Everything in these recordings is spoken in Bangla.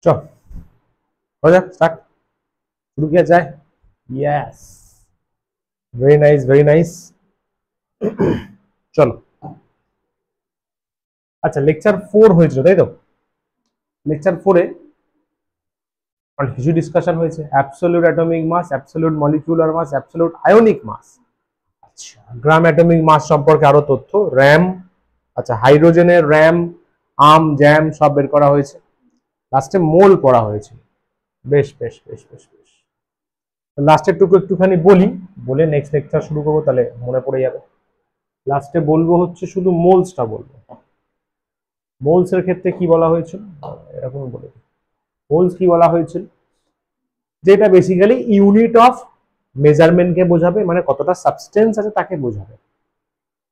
चलो हो जाए स्टार्ट, शुरू किया जाए। Yes, very nice very nice. চলো, আচ্ছা লেকচার 4 হয়েছিল তাই তো? লেকচার 4-এ অনেক কিছু ডিসকাশন হয়েছে, absolute atomic mass, absolute molecular mass, absolute ionic mass. আচ্ছা, গ্রাম অ্যাটমিক মাস সম্পর্কে আরো তথ্য, র্যাম, আচ্ছা হাইড্রোজেনের র্যাম, আম জ্যাম সব বের করা হয়েছে। লাস্টে মোল পড়া হয়েছে। বেশ বেশ বেশ বেশ বেশ, লাস্টের টুকু একটুখানি বলি, বলে নেক্সট লেকচার শুরু করবো, তাহলে মনে পড়ে যাবে। লাস্টে বলবো হচ্ছে শুধু মোলসটা বলবো। মোলস এর ক্ষেত্রে কি বলা হয়েছিল, এরকম বলে মোলস কি বলা হয়েছিল, যেটা বেসিক্যালি ইউনিট অফ মেজারমেন্টকে বোঝাবে, মানে কতটা সাবস্টেন্স আছে তাকে বোঝাবে।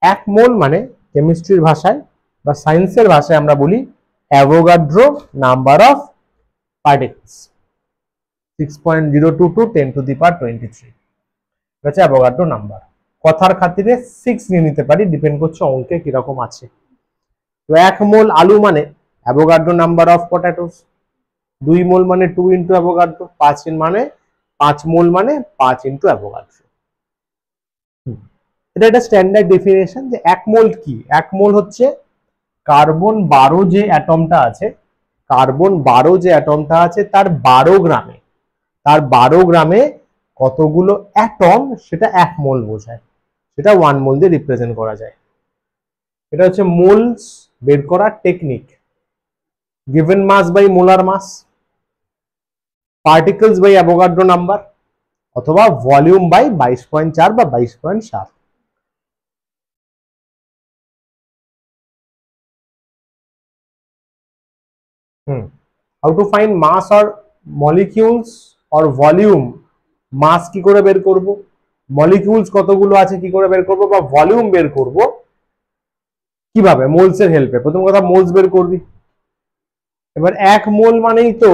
এক মোল মানে কেমিস্ট্রির ভাষায় বা সায়েন্সের ভাষায় আমরা বলি অ্যাভোগাড্রো নাম্বার অফ পার্টিকেলস, 6.022 10⁻23, এটা হচ্ছে অ্যাভোগাড্রো নাম্বার। কথার খাতিরে 6 নিয়ে নিতে পারি, ডিপেন্ড করছে অঙ্কে কিরকম আছে। তো এক মোল আলু মানে অ্যাভোগাড্রো নাম্বার অফ পটেটোস, 2 মোল মানে 2 ইন্টু অ্যাভোগাড্রো, 5 মোল মানে 5 ইন্টু অ্যাভোগাড্রো। এটা একটা স্ট্যান্ডার্ড ডেফিনেশন যে এক মোল কি, এক মোল হচ্ছে কার্বন 12 যে অ্যাটমটা আছে, কার্বন 12 যে অ্যাটমটা আছে তার 12 গ্রামে, তার 12 গ্রামে কতগুলো অ্যাটম সেটা এক মোল বোঝায়, সেটা 1 মোল দিয়ে রিপ্রেজেন্ট করা যায়। এটা হচ্ছে মোলস বের করার technique. Given mass by molar mass, particles by Avogadro number, অথবা ভলিউম বাই 22.4 বা 22.7। How to find mass or molecules or volume, mass কি করে বের করব, মলিকিউলস কতগুলো আছে কি করে বের করব, বা ভলিউম বের করব কিভাবে, মোলস এর হেল্পে। প্রথম কথা মোলস বের করবি, এবার এক মোল মানেই তো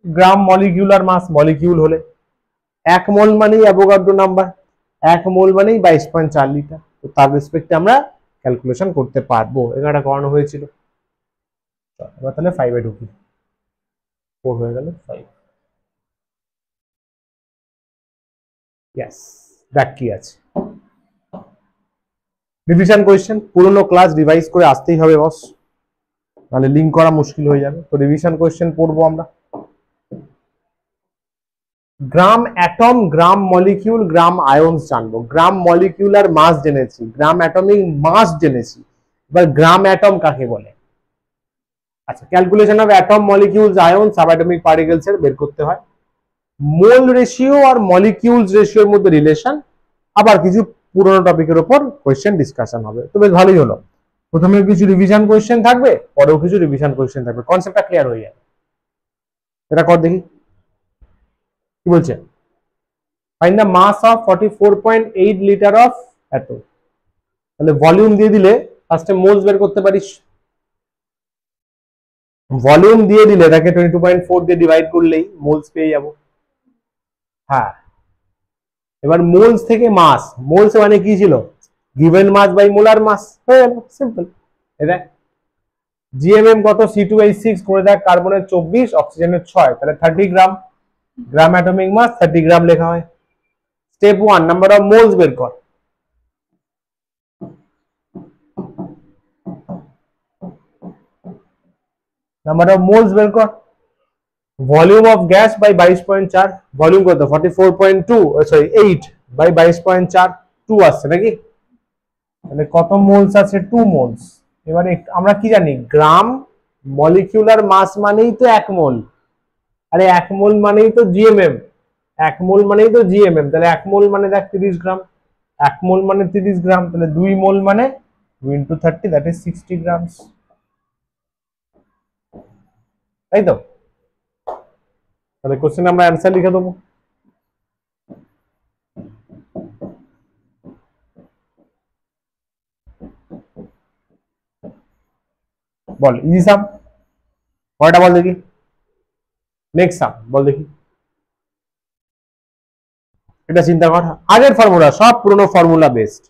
গ্রাম মলিকিউলার মাস, মলিকিউল হলে এক মোল মানেই অ্যাভোগাড্রো নাম্বার, এক মোল মানেই 22.4 লিটার। তো তার রেসপেক্টে আমরা ক্যালকুলেশন করতে পারবো, এখানে করানো হয়েছিল। এবার তাহলে 5-এ ঢুকি, 4 হয়ে গেল 5। ইয়েস, দেখ কি আছে রিভিশন কোয়েশ্চেন, পুরনো ক্লাস রিভাইজ করে আসতেই হবে বস, নাহলে লিঙ্ক করা মুশকিল হয়ে যাবে। তো রিভিশন কোয়েশ্চেন পড়বো আমরা। গ্রাম অ্যাটম, গ্রাম মলিকিউল, গ্রাম আয়নস জানবো। গ্রাম মলিকিউলার মাস জেনেছি, গ্রাম অ্যাটমিক মাস জেনেছি, এবার গ্রাম অ্যাটম কাকে বলে। আচ্ছা, calculation of atom molecules ion subatomic particles এর বের করতে হয়। মোল রেশিও আর মলিকিউলস রেশিওর মধ্যে রিলেশন, আবার কিছু পুরনো টপিকের উপর কোয়েশ্চেন ডিসকাশন হবে। তো বেশ ভালোই হলো, প্রথমে কিছু রিভিশন কোয়েশ্চেন থাকবে, পরেও কিছু রিভিশন কোয়েশ্চেন থাকবে, কনসেপ্টটা ক্লিয়ার হয়ে যাবে। এটা কর দেখি কি বলছে। Find the mass of 44.8 litre of atom, তাহলে ভলিউম দিয়ে দিলে ফার্স্টে মোলস বের করতে পারিস। ভলিউম দিয়ে দিলে এটাকে 22.4 দিয়ে ডিভাইড করলেই মোলস পেয়ে যাবো। হ্যাঁ, এবার মোলস থেকে মাস, মোলস মানে কি ছিল, given mass by molar mass, হয়ে গেল সিম্পল। এটা জিএমএম কত, C2H6 করে দেখ, কার্বনের 24, অক্সিজেনের 6, তাহলে 30 গ্রাম, গ্রাম অ্যাটমিক মাস 30 গ্রাম লেখা হয়। স্টেপ 1 নাম্বার অফ মোলস বের কর, নাম্বার অফ মোলস বের কর। Volume of gas by 22.4, volume কত 44.2 সরি 8 বাই 22.4, 2 আসছে নাকি, তাহলে কত মোলস আছে, 2 মোলস। এবারে আমরা কি জানি, গ্রাম মলিকিউলার মাস মানেই তো 1 মোল, আরে 1 মোল মানেই তো জিএমএম, 1 মোল মানেই তো জিএমএম, তাহলে 1 মোল মানে দেখ 30 গ্রাম, 1 মোল মানে 30 গ্রাম, তাহলে 2 মোল মানে 2 ইন্টু 30, দ্যাট ইজ 60 গ্রামস, তাই তো? তাহলে কোশ্চেন আমরা অ্যান্সার লিখে দেবো। বল ইজি সাম, পরেরটা বল দেখি, নেক্সট সাম বল দেখি। এটা চিন্তা কর, আগের ফর্মুলা সব পুরনো formula based.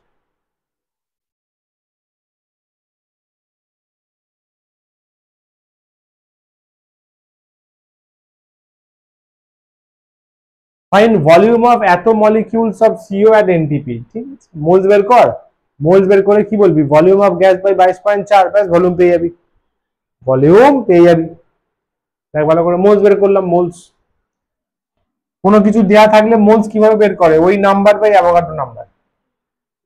Find volume of এত molecules of CO at NTP, ঠিক আছে, মোলস বের কর, মোলস বের করে কি বলবি, ভলিউম অফ গ্যাস বাই 22.4, ব্যাস ভলিউম পেয়ে যাবি, ভলিউম পেয়ে যাবি। দেখ ভালো করে, মোলস বের করলাম, মোলস। কোনো কিছু দেয়া থাকলে মোলস কিভাবে বের করে, ওই নাম্বার বাই অ্যাভোগাড্রো নাম্বার,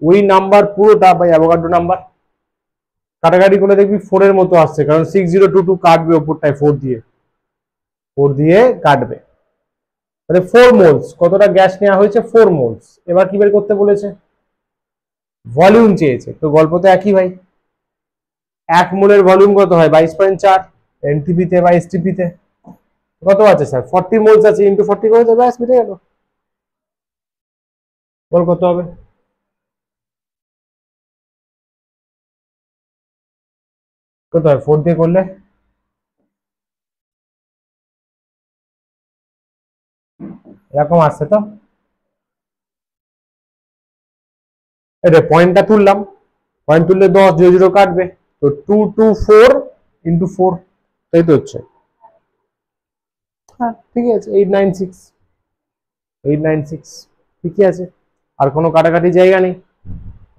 ওই নাম্বার পুরোটা বাই অ্যাভোগাড্রো নাম্বার। কাটাকাটি করে দেখবি 4 এর মতো আসছে, কারণ 6022 কাটবে ওপরটায় 4 দিয়ে, 4 দিয়ে কাটবে। তাহলে 4 মোলস, কতটা গ্যাস নেওয়া হয়েছে, 4 মোলস। এবার কি বের করতে বলেছে, ভলিউম চেয়েছে, তো গল্প তো একই ভাই। 1 মোলের ভলিউম কত হয়, 22.4 এনটিপি তে বা এসটিপি তে কত আছে স্যার, 40 মোলস আছে, ইনটু 40 করে দেবে, ব্যাস মিটে গেল। বল কত হবে, কত হয় 4 দিয়ে করলে, এরকম আসছে তো। এটা পয়েন্টটা তুললাম, পয়েন্ট তুললে 10, 0 0 কাটবে, তো 224 ইন্টু 4, তাই তো হচ্ছে। হ্যাঁ ঠিক আছে, 896, 896 ঠিকই আছে, আর কোনো কাটাকাটি জায়গা নেই।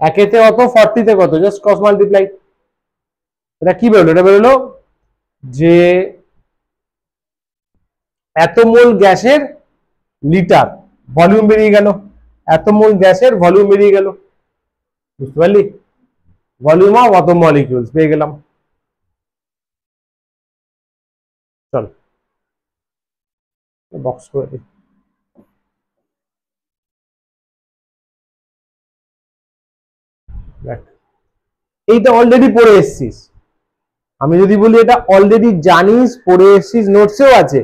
একেতে অত, 40 তে কত, জাস্ট ক্রস মাল্টিপ্লাই। এটা কি বেরোলো, এটা বেরোলো যে এত মোল গ্যাসের লিটার ভলিউম বেরিয়ে গেল, এত মোল গ্যাসের ভলিউম বেরিয়ে গেল, বুঝতে পারলি, ভলিউম অফ অত মলিকিউলস পেয়ে গেলাম। চল বক্স করে দিই। দেখ এইটা অলরেডি পড়ে এসছিস, আমি যদি বলি এটা অলরেডি জানিস, পড়ে এসছিস, নোটসেও আছে,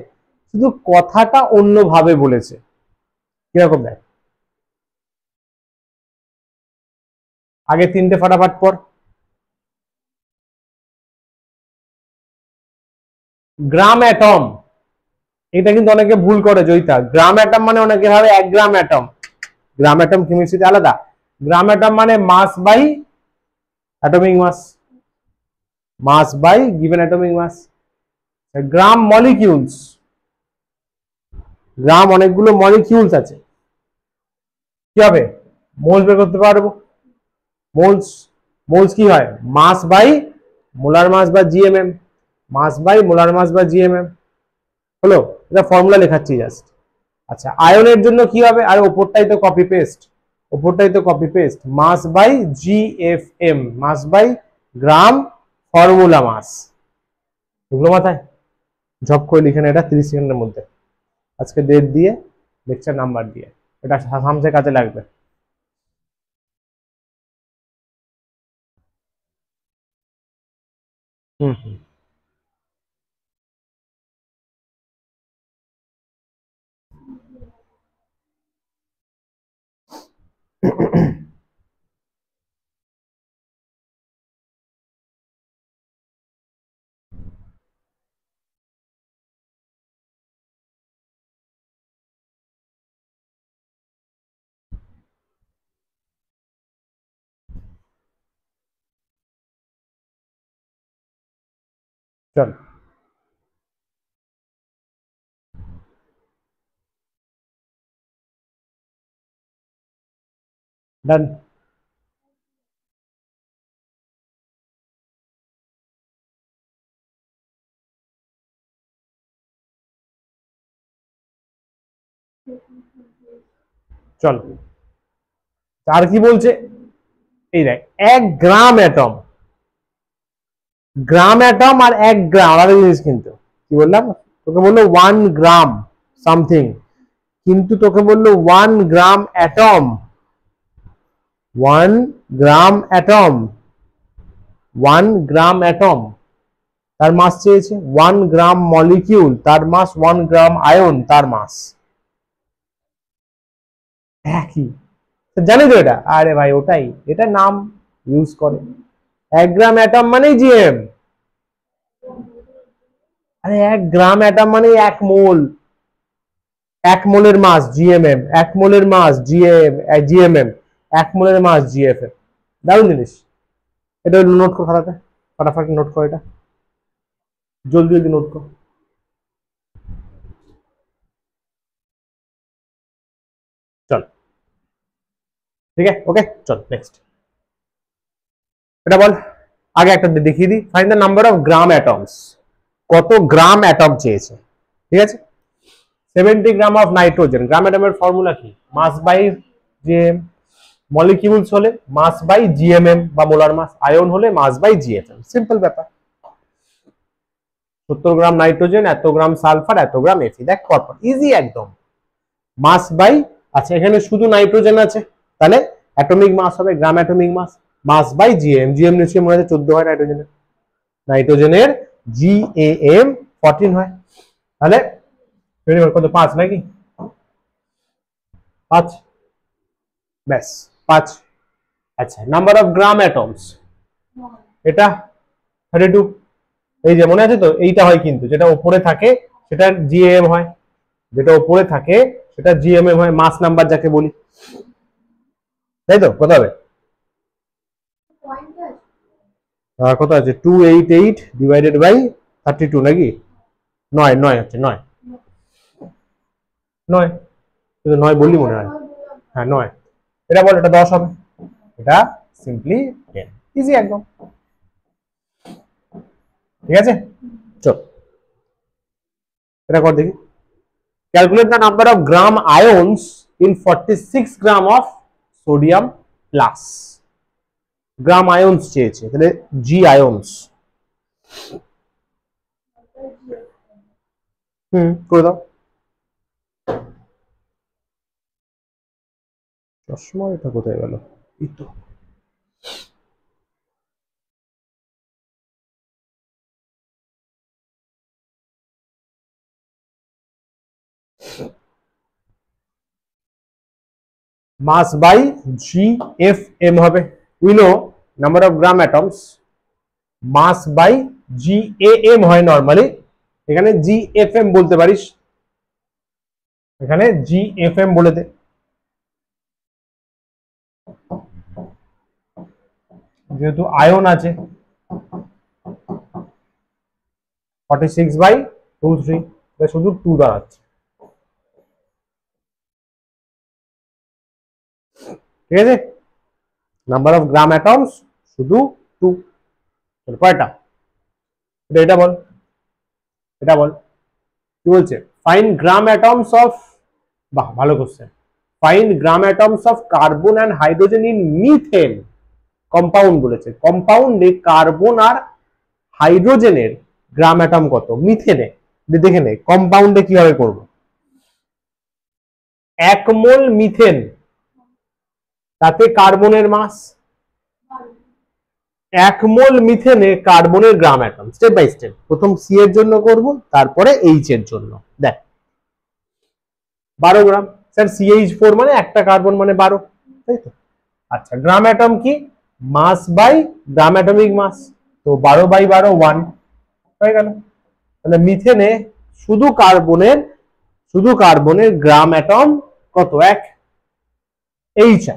শুধু কথাটা অন্যভাবে বলেছে। কিরকম দেখ, আগে 3টে ফাটাফাট পর। গ্রাম অ্যাটম, এটা কিন্তু অনেকে ভুল করে জয়িতা, গ্রাম অ্যাটম মানে অনেকে ভাবে 1 গ্রাম অ্যাটম, গ্রাম অ্যাটম কেমিস্ট্রিতে আলাদা। গ্রাম অ্যাটম মানে mass by atomic mass, mass by given atomic mass. Gram molecules, gram অনেকগুলো মলিকিউলস আছে, কি হবে, মোলস বের করতে পারবো। মোলস, মোলস কি হয়, মাস বাই মোলার মাস বা GMM, mass by molar mass বা জিএমএম, হলো, এটা ফর্মুলা লেখাচ্ছি জাস্ট। আচ্ছা আয়নের জন্য কি হবে, আর ওপরটাই তো কপি পেস্ট, ওপরটাই তো copy paste, mass by GFM, mass by gram formula mass, এগুলো মাথায় ঝপ করে লিখে না, এটা 30 সেকেন্ডের মধ্যে, আজকে ডেট দিয়ে লেকচার নাম্বার দিয়ে, এটা সামসে কাজে লাগবে। হুম হুম চল ডান। চল আর কি বলছে, এই দেখ 1 গ্রাম অ্যাটম, গ্রাম অ্যাটম আর 1 গ্রাম আলাদা জিনিস কিন্তু, কি বললাম, তোকে বললো 1 গ্রাম সামথিং, কিন্তু তোকে বললো 1 গ্রাম অ্যাটম, 1 গ্রাম অ্যাটম, 1 গ্রাম অ্যাটম, তার মাস চেয়েছে। 1 গ্রাম মলিকিউল তার মাস, 1 গ্রাম আয়ন তার মাস একই, জানি তো এটা, আরে ভাই ওটাই, এটা নাম ইউজ করে। 1 গ্রাম অ্যাটম মানে জিএম, আরে 1 গ্রাম অ্যাটম মানে 1 মোল, 1 মোলের মাস জিএমএম, 1 মোলের মাস জিএমএম, 1 মোলের মাস জিএফএম, দারুণ জিনিস। এটা নোট কর খাতাতে, ফটাফট নোট কর, এটা জলদি জলদি নোট কর। ঠিক আছে, ওকে চল নেক্সট। এটা বল, আগে একটা দেখিয়ে দিই, find the number of gram atoms. কত গ্রাম অ্যাটম চেয়েছে, ঠিক আছে। 70 gram of nitrogen, gram অ্যাটমের formula কি, মাস বাই জিএম, মলিকিউলস হলে মাস বাই জিএমএম বা মোলার মাস, আয়ন হলে মাস বাই জিএফএম, সিম্পল ব্যাপার। 70 গ্রাম নাইট্রোজেন, এত গ্রাম সালফার, এত গ্রাম এফি, দেখ পরপর ইজি একদম। মাস বাই, আচ্ছা এখানে শুধু নাইট্রোজেন আছে, তাহলে অ্যাটমিক মাস হবে gram atomic mass, mass by GM, GM নিশ্চয়ই মনে আছে 14 হয় নাইট্রোজেনের, নাইট্রোজেনের জিএএম 14 হয়, তাহলে কত 5 নাকি 5, ব্যাস 5। আচ্ছা নাম্বার অফ গ্রাম অ্যাটমস, এটা 32, এই যে মনে আছে তো, এইটা হয় কিন্তু যেটা উপরে থাকে সেটা জিএম হয়, যেটা উপরে থাকে সেটা জিএমএম হয়, মাস নাম্বার যাকে বলি, তাই তো। কত হবে, কত আছে 288 ডিভাইডেড বাই 32 নাকি 9, 9 হচ্ছে 9, 9 কিন্তু 9 বললি মনে হয়, হ্যাঁ 9। এটা বল, এটা 10 হবে, এটা সিম্পলি 10, ইজি একদম, ঠিক আছে চল এটা কর দেখি। Calculate the number of gram আয়ন্স in 46 gram of sodium plus, গ্রাম আয়ন্স চেয়েছে, তাহলে জি আয়ন্স, করে দাও। চশমা এটা কোথায় গেল, এই তো mass by GFM হবে, we know number of gram atoms, mass by GAM হয় নরমালি, এখানে GFM বলতে পারিস, এখানে GFM বলে দে, যেহেতু আয়ন আছে 46/23, শুধু 2 দাঁড়াচ্ছে, ঠিক আছে। নাম্বার অফ গ্রাম অ্যাটমস শুধু 2, কয়টা, এটা বল, এটা বল কি বলছে, ফাইন্ড গ্রাম অ্যাটমস অফ, বাহ ভালো question, find gram atoms of carbon and hydrogen in methane compound বলেছে, কম্পাউন্ডে কার্বন আর হাইড্রোজেনের গ্রাম অ্যাটম কত মিথেনে, দেখে নে কম্পাউন্ডে কিভাবে করব। 1 মোল মিথেন, তাতে কার্বনের মাস, 1 মোল মিথেনে কার্বনের গ্রাম অ্যাটম, স্টেপ বাই স্টেপ, প্রথম সি এর জন্য করব, তারপরে এইচ এর জন্য, দেখ 12 গ্রাম, স্যার CH4 মানে একটা কার্বন মানে 12, তাই তো। আচ্ছা গ্রাম অ্যাটম কি, মাস বাই গ্রাম অ্যাটমিক মাস, তো 12/12 1 হয়ে গেল, তাহলে মিথেনে শুধু কার্বনের গ্রাম অ্যাটম কত, 1 H,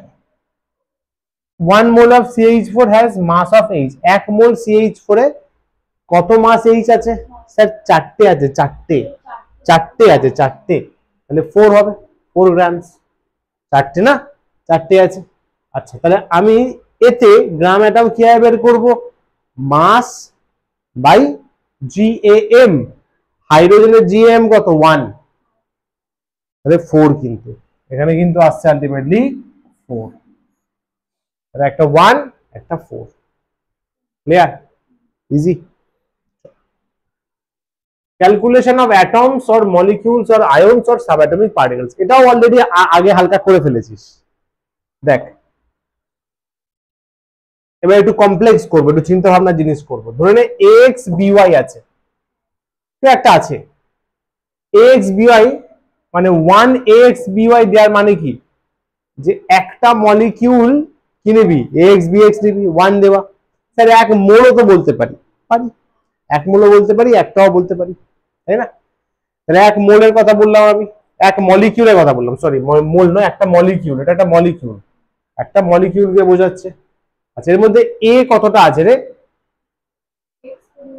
1 mole of CH4 has mass of H, 1 mole CH4 এ কত মাস H আছে, স্যার 4টে আছে, 4টে আছে, 4টে, তাহলে 4 হবে, 4 গ্রামস, 4টে না, 4টে আছে। আচ্ছা তাহলে আমি এতে গ্রাম অ্যাটম কিভাবে বের করব, মাস বাই জিএএম, হাইড্রোজেনের জিএম কত 1, তাহলে 4, কিন্তু এখানে কিন্তু আসছে আলটিমেটলি 4, একটা 1 একটা 4, clear, easy. Calculation of atoms or molecules or ions or subatomic particles, এটাও অলরেডি আগে হালকা করে ফেলেছিস, দেখ এবার একটু কমপ্লেক্স করবো, একটু চিন্তা ভাবনা জিনিস করবো, ধরে নে এক্স বিওয়াই আছে, একটা আছে এক্স বিওয়াই, মানে 1 এক্স বিওয়াই দেওয়ার মানে কি, যে একটা মলিকিউল কি নিবি, এক্স বিএক্স নিবি, 1 দেওয়া, স্যার 1 মোলও তো বলতে পারি, 1 মোলও বলতে পারি, একটাও বলতে পারি, তাই না। তাহলে 1 মোলের কথা বললাম আমি, 1 মলিকিউলের কথা বললাম, সরি মোল নয়, একটা মলিকিউল, এটা একটা মলিকিউল, একটা মলিকিউলকে বোঝাচ্ছে। আচ্ছা এর মধ্যে এ কতটা আছে রে,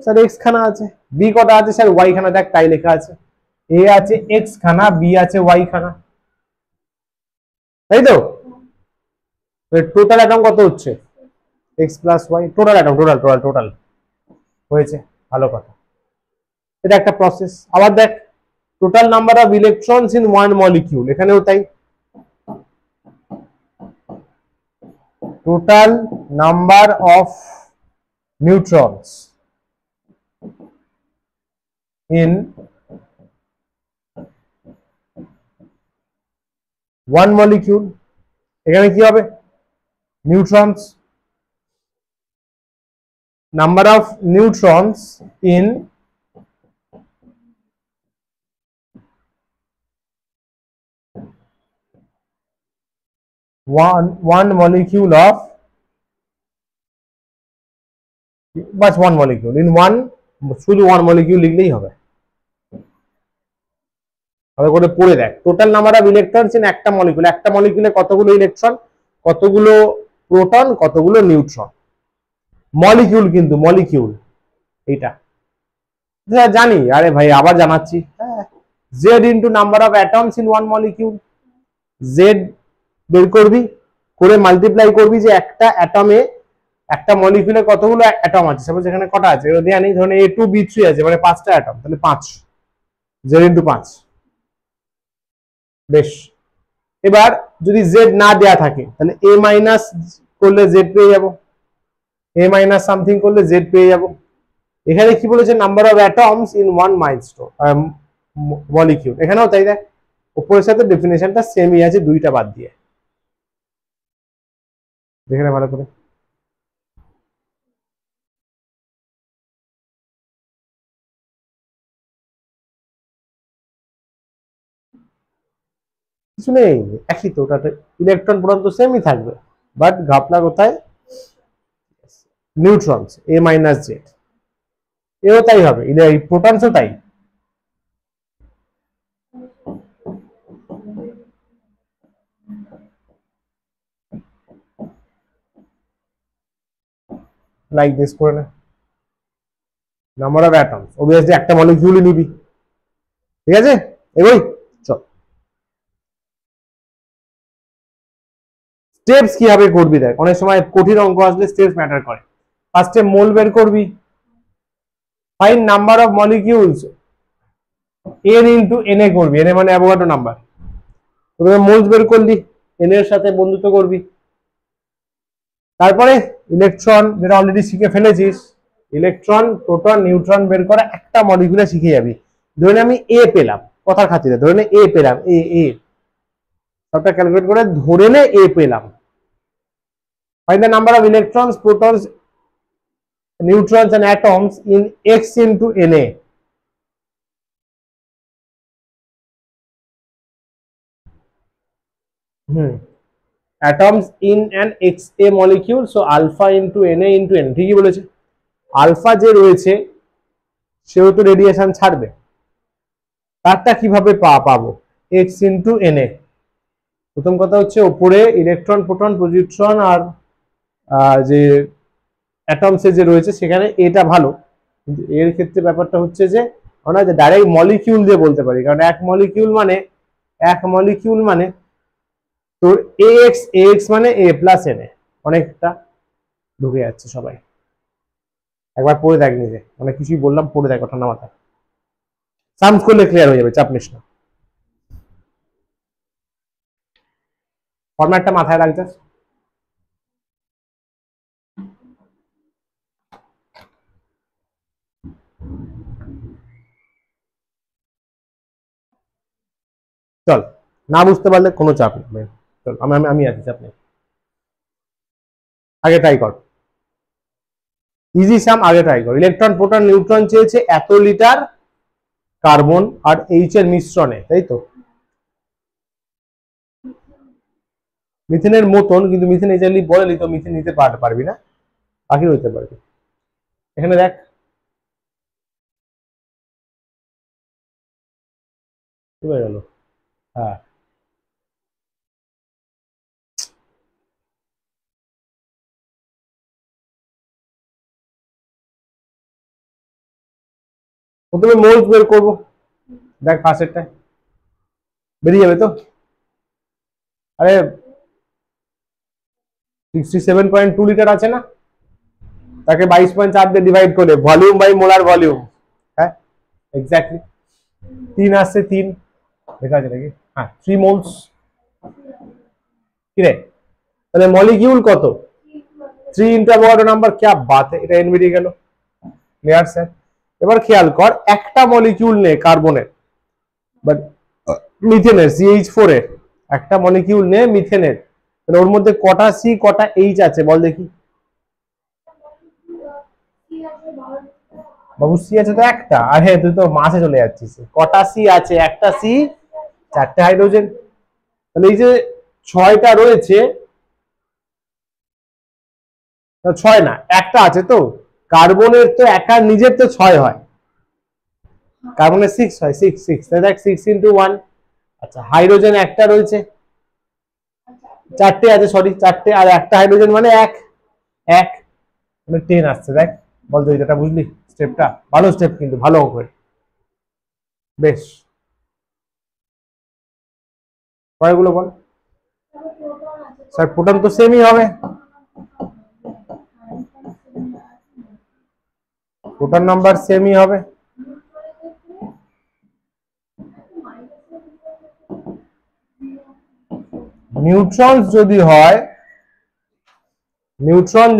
স্যার এক্স খানা আছে, বি কটা আছে, স্যার ওয়াই খানা, দেখ তাই লেখা আছে, এ আছে এক্স খানা, বি আছে ওয়াই খানা, তাই তো। টোটাল অ্যাটম কত হচ্ছে x plus y, total atom, total হয়েছে, ভালো কথা। এটা একটা প্রসেস। আবার দেখ total number of electrons in one molecule, এখানেও তাই, total number of neutrons in one molecule, এখানে কি হবে neutrons, number of neutrons in one molecule of, বাস ওয়ান মলিকিউল ইন ওয়ান, শুধু ওয়ান মলিকিউল লিখলেই হবে। ভালো করে পড়ে দেখ, total number of electrons in একটা মলিকিউল, একটা মলিকিউলে কতগুলো ইলেকট্রন, কতগুলো প্রোটন, কতগুলো নিউট্রন, মলিকিউল কিন্তু মলিকিউল, এইটা জানি। আরে ভাই আবার জানাচ্ছি, Z into number of atoms in one molecule, Z বের করবি, করে মাল্টিপ্লাই করবি যে একটা অ্যাটমে, একটা মলিকিউলে কতগুলো অ্যাটম আছে, সাপোজ এখানে কটা আছে এগুলো দেয়া নেই, ধরুন A2B3 আছে, মানে 5টা অ্যাটম, তাহলে 5, জেড ইন্টু 5। বেশ, এবার যদি জেড না দেয়া থাকে তাহলে এ মাইনাস করলে জেড পেয়ে যাব, এ মাইনাস সামথিং করলে জেড পেয়ে যাব। এখানে কি বলেছে number of atoms in one milestone molecule, এখানেও তাই, দেখ উপরের সাথে ডেফিনেশনটা সেমই আছে, দুইটা বাদ দিয়ে, দেখে নে ভালো করে। কিছু নেই, একই তো, ওটাতে ইলেকট্রন প্রোটন তো সেমই থাকবে, বাট ঘাপলা কোথায়, নিউট্রনস এ মাইনাস জেড, এও তাই হবে, প্রোটনসও তাই। লাইক দিস করে নে, নাম্বার অফ অ্যাটমস, অবভিয়াসলি একটা মলিকিউলই নিবি, ঠিক আছে। এগোই, চল স্টেপস কিভাবে করবি দেখ, অনেক সময় কঠিন অঙ্ক আসলে স্টেপস ম্যাটার করে। ফার্স্টে মোল বের করবি, find number of molecules n into na করবি, na মানে অ্যাভোগাড্রো নাম্বার, প্রথমে মোলস বের করলি, n এর সাথে বন্ধুত্ব করবি, তারপরে ইলেকট্রন, যেটা অলরেডি শিখে ফেলেছিস, ইলেকট্রন প্রোটন নিউট্রন বের করা একটা মলিকিউলে শিখে যাবি। ধরে আমি এ পেলাম, কথার খাতিরে ধরে নে এ পেলাম, এ সবটা ক্যালকুলেট করে ধরে নে এ পেলাম, find the number of electrons protons neutrons and atoms in x into na, atoms in an XA molecule, so alpha into Na into n, ঠিকই বলেছে। আলফা যে রয়েছে সেও তো রেডিয়েশন ছাড়বে, তারটা কিভাবে পাবো, x into Na। প্রথম কথা হচ্ছে উপরে ইলেকট্রন প্রোটন পজিট্রন আর যে অ্যাটমসে যে রয়েছে সেখানে এটা ভালো, কিন্তু এর ক্ষেত্রে ব্যাপারটা হচ্ছে যে আমরা যে ডাইরেক্ট মলিকিউল দিয়ে বলতে পারি, কারণ এক মলিকিউল মানে তোর ax মানে a প্লাস na, অনেকটা ঢুকে যাচ্ছে সবাই। একবার পড়ে দেখ নিজে, অনেক কিছুই বললাম, পড়ে দেখ ঠান্ডা মাথায়, সামস করলে ক্লিয়ার হয়ে যাবে, চাপ নিস না, ফরম্যাটটা মাথায় রাখতে। চল, না বুঝতে পারলে কোনো চাপ নেই, চল আমি আছি, চাপ নেই, আগে ট্রাই কর, ইজি সাম আগে ট্রাই কর। ইলেকট্রন প্রোটন নিউট্রন চেয়েছে এত লিটার কার্বন আর এইচ এর মিশ্রণে, তাই তো, মিথেনের মতন, কিন্তু মিথেন এজালি বলেনি তো মিথেন নিতে পারবি না, বাকি হইতে পারবি। এখানে দেখ কি হয়ে গেল, হ্যাঁ প্রথমে মোলস বের করবো, দেখ ফার্স্টেরটা বেরিয়ে যাবে তো। আরে 67.2 লিটার আছে না, তাকে 22.4 দিয়ে ডিভাইড করলে ভলিউম বাই মোলার ভলিউম, হ্যাঁ এক্স্যাক্টলি 3 আসছে, 3 লেখা আছে নাকি, হ্যাঁ 3 মোলস। কি রে, তাহলে মলিকিউল কত, 3 ইন্টু অ্যাভোগাড্রো নাম্বার, क्या बात है, এটা এন বেরিয়ে গেল। Clear sir? এবার খেয়াল কর, একটা মলিকিউল নে কার্বনের, বাট মিথেনের CH4 এর, একটা মলিকিউল নে মিথেনের, তাহলে ওর মধ্যে কটা সি কটা এইচ আছে বল দেখি। বাবু সি আছে তো একটা, আর হ্যাঁ তুই তো মাসে চলে যাচ্ছিস, কটা সি আছে, একটা সি 4টে হাইড্রোজেন, তাহলে এই যে 6টা রয়েছে, 6 না একটা আছে তো, কার্বনের তো একা নিজের তো 6 হয়, কার্বনের 6 হয়, 6 6 তাহলে দেখ 6 ইন্টু 1। আচ্ছা হাইড্রোজেন একটা রয়েছে, 4টে আছে, সরি 4টে, আর একটা হাইড্রোজেন মানে 1 1 মানে 10 আসছে। দেখ বল তো এটা বুঝলি স্টেপটা, ভালো স্টেপ কিন্তু, ভালো অঙ্ক, বেশ কয়গুলো বল। স্যার প্রোটন তো সেমই হবে, প্রোটন নাম্বার সেমই হবে। নিউট্রন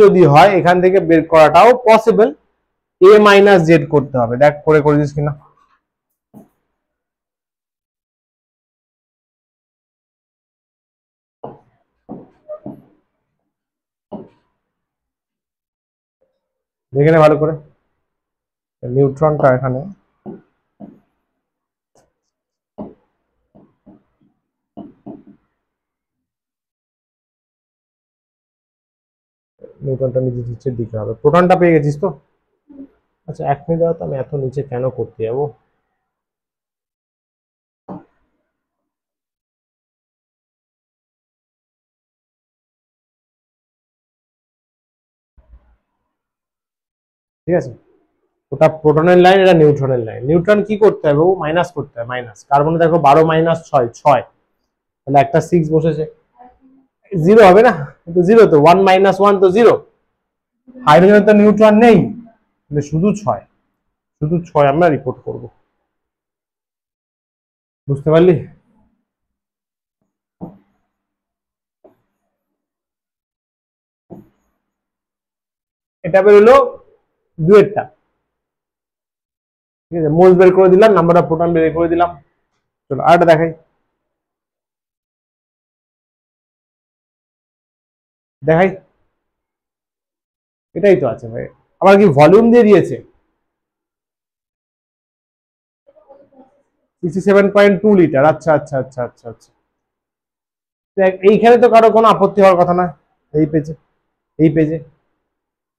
যদি হয় এখান থেকে বের করাটাও পসিবল, a মাইনাস জেড করতে হবে, দেখ করে দিস কিনা। দেখে নে ভালো করে, নিউট্রনটা এখানে নিউট্রনটা নিচের দিকে হবে, প্রোটনটা পেয়ে গেছিস তো। আচ্ছা 1 মিনিট দাও তো, আমি এত নিচে কেন করতে যাবো। ঠিক আছে, ওটা প্রোটনের লাইন, এটা নিউট্রনের লাইন। নিউট্রন কি করতে হবে, ও মাইনাস করতে হবে, মাইনাস। কার্বনে দেখো 12 মাইনাস 6 6, তাহলে একটা 6 বসেছে, 0 হবে না, কিন্তু 0 তো 1 মাইনাস 1 তো 0। হাইড্রোজেন তো নিউট্রন নেই, তাহলে শুধু 6, শুধু 6 আমরা রিপোর্ট করব, বুঝতে পারলি। এটা বেরোলো দুয়েরটা, ঠিক আছে, মোলস বের করে দিলাম, নাম্বার অফ প্রোটন বের করে দিলাম। চলো আরেকটা দেখাই, দেখাই, এটাই তো আছে ভাই। আবার কি ভলিউম দিয়ে দিয়েছে, 67.2 লিটার, আচ্ছা আচ্ছা আচ্ছা আচ্ছা আচ্ছা। দেখ এইখানে তো কারো কোনো আপত্তি হওয়ার কথা না, এই পেজে, এই পেজে।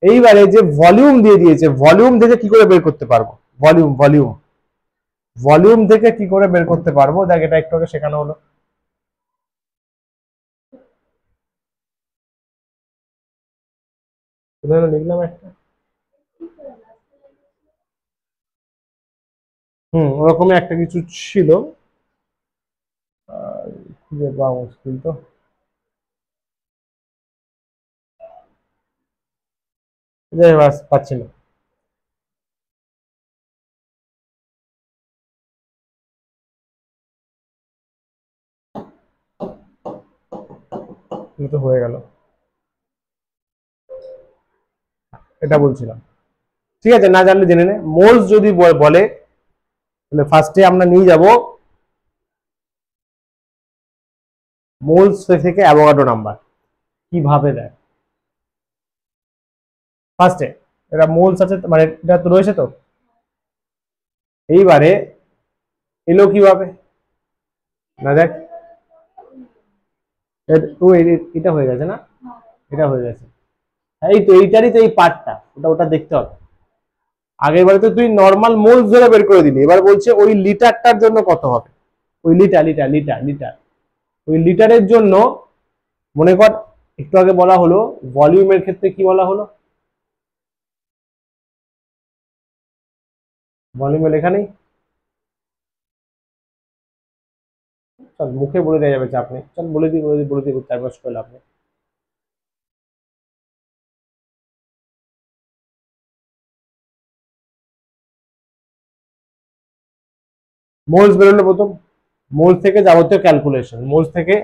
এইবারে যে ভলিউম দিয়ে দিয়েছে, ভলিউম থেকে কি করে বের করতে পারবো, ভলিউম ভলিউম ভলিউম থেকে কি করে বের করতে পারবো, দেখ এটা একটু আগে শেখানো হলো। লিখলাম একটা, ওরকমই একটা কিছু ছিল, খুঁজে পাওয়া মুশকিল তো, যাই হোক, পাচ্ছি না। তো হয়ে গেল, এটা বলছিলাম। ঠিক আছে, না জানলে জেনে নে। মোলস যদি বলে, তাহলে ফার্স্টে আমরা নিয়ে যাব মোলস থেকে অ্যাভোগাড্রো নাম্বার, কিভাবে দেয়। ফার্স্টে এটা মোলস আছে, মানে এটা তো রয়েছে তো, এইবারে এলো কিভাবে, না দেখ এটা হয়ে গেছে না, এটা হয়ে গেছে, এই তো এইটারই তো এই পার্টটা, ওটা ওটা দেখতে হবে। আগের বারে তো তুই নর্মাল মোলস ধরে বের করে দিলি, এবার বলছে ওই লিটারটার জন্য কত হবে, ওই লিটার লিটার লিটার লিটার, ওই লিটারের জন্য মনে কর একটু আগে বলা হলো ভলিউমের ক্ষেত্রে কি বলা হলো, ভলিউমে লেখা নেই, চল মুখে বলে দেওয়া যাবে, চাপ নেই, চল বলে দিই, বলে দিই, বলে দিই, চার পাঁচ করলে আপনি মোলস বেরোলো প্রথম, মোলস থেকে যাবতীয় ক্যালকুলেশন, মোলস থেকে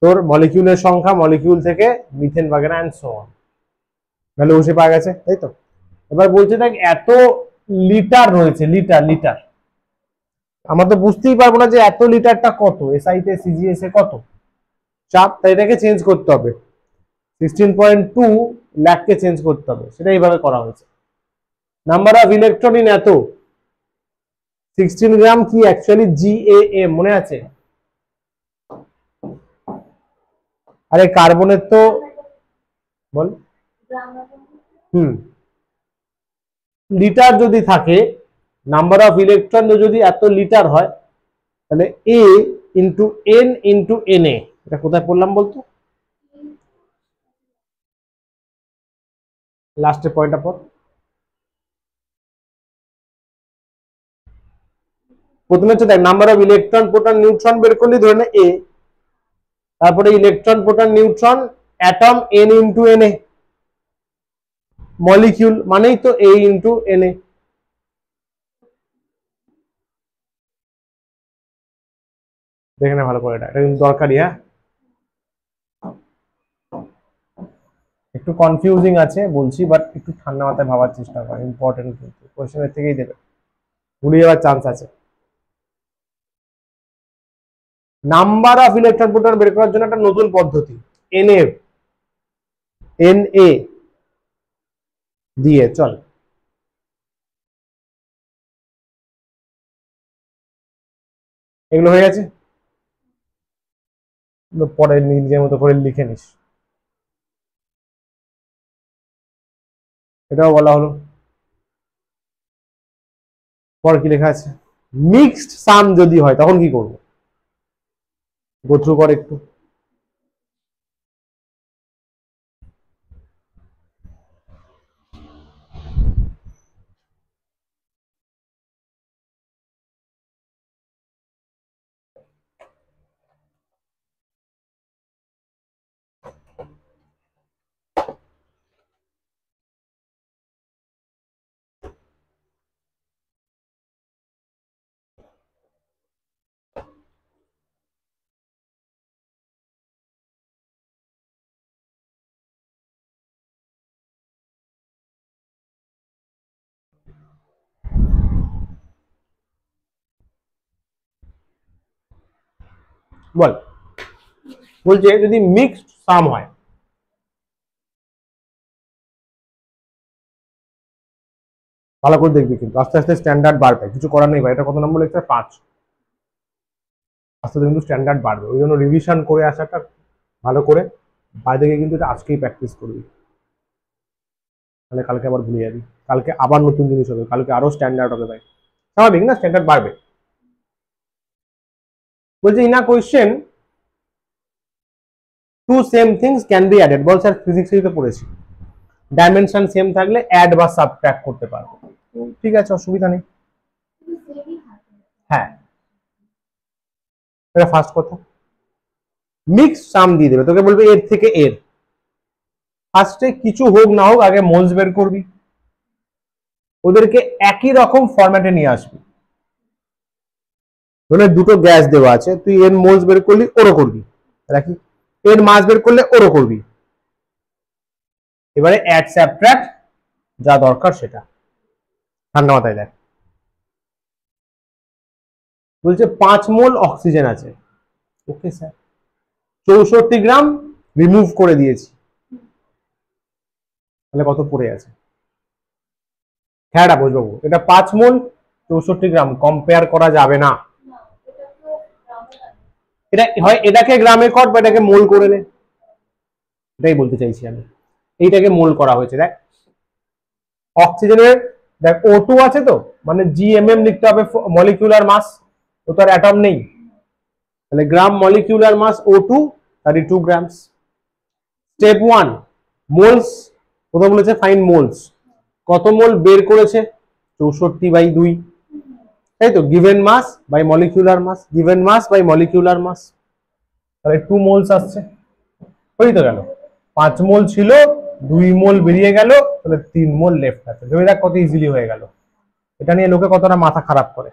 তোর মলিকিউলের সংখ্যা, মলিকিউল থেকে মিথেন বাগেরা এন্ড সো অন, ভ্যালু বসে পাওয়া গেছে, তাই তো। এবার বলছে দেখ এত লিটার রয়েছে, লিটার লিটার, আমরা তো বুঝতেই পারবো না যে এত লিটারটা কত, এসআই তে সিজিএস এ কত চাপ, তাই এটাকে চেঞ্জ করতে হবে, 16.2 লাখকে চেঞ্জ করতে হবে, সেটা এইভাবে করা হয়েছে। নাম্বার অফ ইলেকট্রন ইন এত 16 গ্রাম কি অ্যাকচুয়ালি GAM মনে আছে? আরে কার্বনের তো বল, লিটার যদি থাকে, নাম্বার অফ ইলেকট্রন যদি এত লিটার হয়, তাহলে A into N into Na, এটা কোথায় পড়লাম বলতো, লাস্টের পয়েন্টটা পর। প্রথমে হচ্ছে দেখ number of electron proton neutron বের করলি, ধরে নে A, তারপরে electron proton neutron atom N into Na, molecule মানেই তো A ইন্টু Na। দেখে না ভালো করে, এটা কিন্তু দরকারি, হ্যাঁ একটু কনফিউজিং আছে বলছি, বাট একটু ঠান্ডা মাথায় ভাবার চেষ্টা কর, ইম্পর্টেন্ট কিন্তু কোশ্চেনের থেকেই দেবে, ভুলে যাওয়ার চান্স আছে। নাম্বার অফ ইলেকট্রন প্রোটন বের করার জন্য একটা নতুন পদ্ধতি, Na দিয়ে চল, এগুলো হয়ে গেছে, পরে নিজের মতো করে লিখে নিস, এটাও বলা হলো। পর কি লেখা আছে, মিক্সড সাম যদি হয় তখন কি করবো, গো থ্রু কর একটু। বল, বলছে যদি মিক্সড সাম হয়, ভালো করে দেখবি কিন্তু আস্তে আস্তে স্ট্যান্ডার্ড বাড়বে, কিছু করার নেই ভাই, এটা কত নম্বর লেকচার 5, আস্তে আস্তে কিন্তু স্ট্যান্ডার্ড বাড়বে, ওই জন্য রিভিশন করে আসাটা ভালো করে, বাইরে গিয়ে কিন্তু এটা আজকেই প্র্যাকটিস করবি, তাহলে কালকে আবার ভুলে যাবি, কালকে আবার নতুন জিনিস হবে, কালকে আরো স্ট্যান্ডার্ড হবে ভাই, স্বাভাবিক না, স্ট্যান্ডার্ড বাড়বে। বলছে in a question two same things can be added, বল স্যার ফিজিক্সেই তো পড়েছি, ডাইমেনশন সেম থাকলে অ্যাড বা সাবট্রাক্ট করতে পারবো, ঠিক আছে অসুবিধা নেই, হ্যাঁ এটা ফার্স্ট কথা। মিক্স সাম দিয়ে দেবে, তোকে বলবে এর থেকে এর, ফার্স্টে কিছু হোক না হোক আগে মোলস বের করবি, ওদেরকে একই রকম ফরম্যাটে নিয়ে আসবি, ধরে দুটো গ্যাস দেওয়া আছে, তুই এর মোলস বের করলি ওরও করবি, রাখি এর মাস বের করলে ওরও করবি, এবারে অ্যাড সাবট্রাক্ট যা দরকার সেটা, ঠান্ডা মাথায় দেখ। বলছে 5 মোল অক্সিজেন আছে, ওকে স্যার 64 গ্রাম রিমুভ করে দিয়েছি, তাহলে কত পড়ে আছে, হ্যাঁ বুঝবাবু এটা 5 মোল 64 গ্রাম কম্পেয়ার করা যাবে না, এটা হয় এটাকে গ্রামে কর বা এটাকে মোল করে নে, এটাই বলতে চাইছি আমি, এইটাকে মোল করা হয়েছে, দেখ অক্সিজেনের দেখ O2 আছে তো, মানে GMM লিখতে হবে মলিকিউলার মাস, ও তো আর অ্যাটম নেই, তাহলে গ্রাম মলিকিউলার মাস O2 32 গ্রামস। স্টেপ 1 মোলস, প্রথম বলেছে ফাইন্ড মোলস, কত মোল বের করেছে 64/2, তাই তো, given mass by molecular mass, given mass by molecular mass, তাহলে 2 মোলস আসছে, হয়ে তো গেল, 5 মোল ছিল 2 মোল বেরিয়ে গেল, তাহলে 3 মোল লেফট আছে, ভেবে দেখ কত ইজিলি হয়ে গেল, এটা নিয়ে লোকে কতটা মাথা খারাপ করে,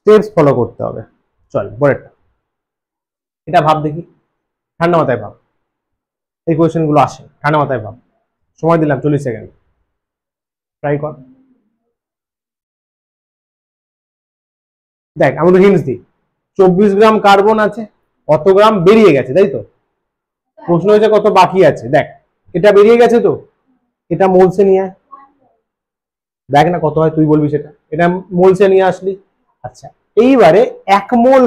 স্টেপস ফলো করতে হবে। চল পরেরটা, এটা ভাব দেখি, ঠান্ডা মাথায় ভাব, এই কোয়েশ্চেন গুলো আসে, ঠান্ডা মাথায় ভাব, সময় দিলাম 40 সেকেন্ড, ট্রাই কর। দেখ আমি তো হিন্টস দিই, 24 গ্রাম কার্বন আছে, কত গ্রাম বেরিয়ে গেছে, তাই তো? প্রশ্ন হয়েছে কত বাকি আছে। দেখ এটা বেরিয়ে গেছে, তো এটা মোলসে নিয়ে আয়, দেখ না কত হয়, তুই বলবি সেটা। এটা মোলসে নিয়ে আসলি, আচ্ছা এইবারে 1 মোল,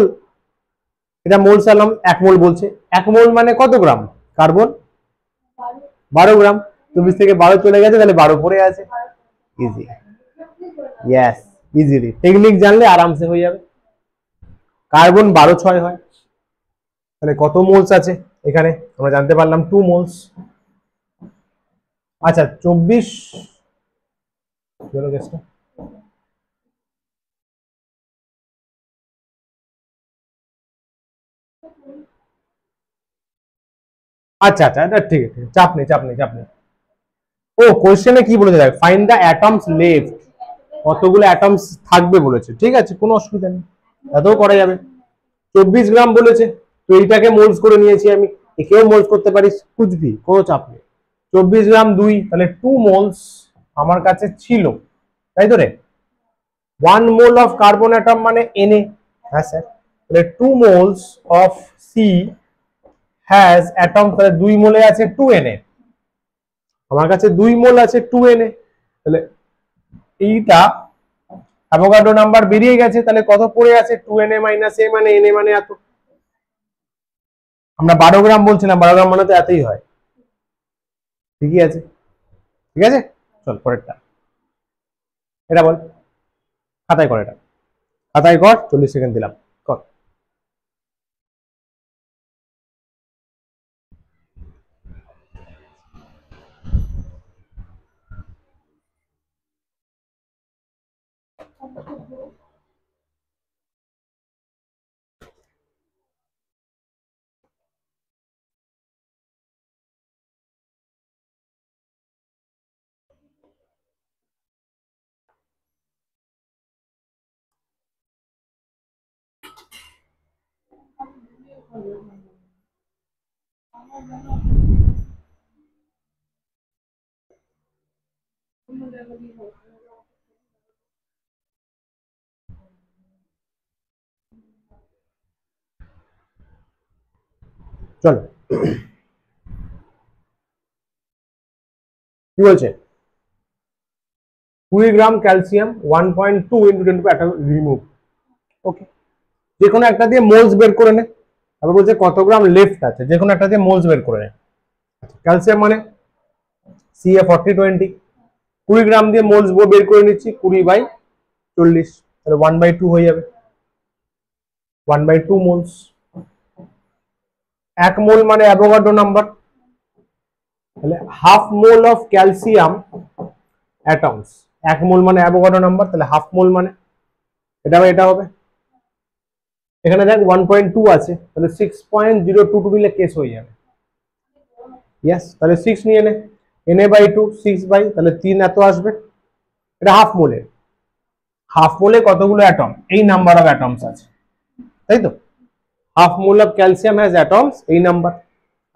এটা মোলসে আনলাম, 1 মোল বলছে, 1 মোল মানে কত গ্রাম কার্বন? 12 গ্রাম। 24 থেকে 12 চলে গেছে, তাহলে 12 পড়ে আছে। ইজি, ইয়েস, ইজিলি টেকনিক জানলে আরামসে হয়ে যাবে। কার্বন 12 6 হয়, তাহলে কত মোলস আছে এখানে আমরা জানতে পারলাম 2 মোলস। আচ্ছা 24 কেসটা, আচ্ছা আচ্ছা এটা ঠিক আছে, চাপ নেই চাপ নেই চাপ নেই। ও কোশ্চেনে কি বলেছে, দেখ ফাইন্ড দ্য অ্যাটমস লেফট, কতগুলো অ্যাটমস থাকবে বলেছে, ঠিক আছে কোনো অসুবিধা নেই, এটাও করা যাবে। 24 গ্রাম বলেছে, তো এইটাকে মোলস করে নিয়েছি আমি, একেও মোলস করতে পারিস, কুচবি কোনো চাপ নেই। 24 গ্রাম 2, তাহলে 2 মোলস আমার কাছে ছিল, তাই তো রে? 1 মোল অফ কার্বন অ্যাটম মানে Na, হ্যাঁ স্যার, তাহলে 2 moles of she has atom, তাহলে 2 মোলে আছে 2Na, আমার কাছে 2 মোল আছে 2Na, তাহলে এইটা অ্যাভোগাড্রো নাম্বার বেরিয়ে গেছে, তাহলে কত পড়ে আছে 2Na মাইনাস A মানে Na মানে এত। আমরা 12 গ্রাম বলছিলাম, 12 গ্রাম মানে তো এতই হয়, ঠিকই আছে, ঠিক আছে। চল পরেরটা, এটা বল, খাতায় কর, এটা খাতায় কর, 40 সেকেন্ড দিলাম, কর। চলো কি বলছে, 20 গ্রাম ক্যালসিয়াম 1.2 ইন্টু 10 রিমুভ, ওকে, যে কোনো একটা দিয়ে মোলস বের করে নে, তারপর বলছে কত গ্রাম লেফট আছে, যে কোনো একটা দিয়ে মোলস বের করে নে। ক্যালসিয়াম মানে Ca4020, 20 গ্রাম দিয়ে মোলস বের করে নিচ্ছি, 20/40, তাহলে 1/2 হয়ে যাবে, 1/2 মোলস। 1 মোল মানে অ্যাভোগাড্রো নাম্বার, তাহলে half mole of calcium atoms, 1 মোল মানে অ্যাভোগাড্রো নাম্বার, তাহলে হাফ মোল মানে এটা হবে। এখানে দেখ 1.2 আছে, তাহলে 6.022 নিলে কেস হয়ে যাবে, ইয়েস, তাহলে 6 নিয়ে নে, Na/2 6 তাহলে 3 এত আসবে, এটা হাফ মোলে। হাফ মোলে কতগুলো অ্যাটম, এই নাম্বার অফ অ্যাটমস আছে, তাই তো? Half mole of calcium has atoms, এই নাম্বার।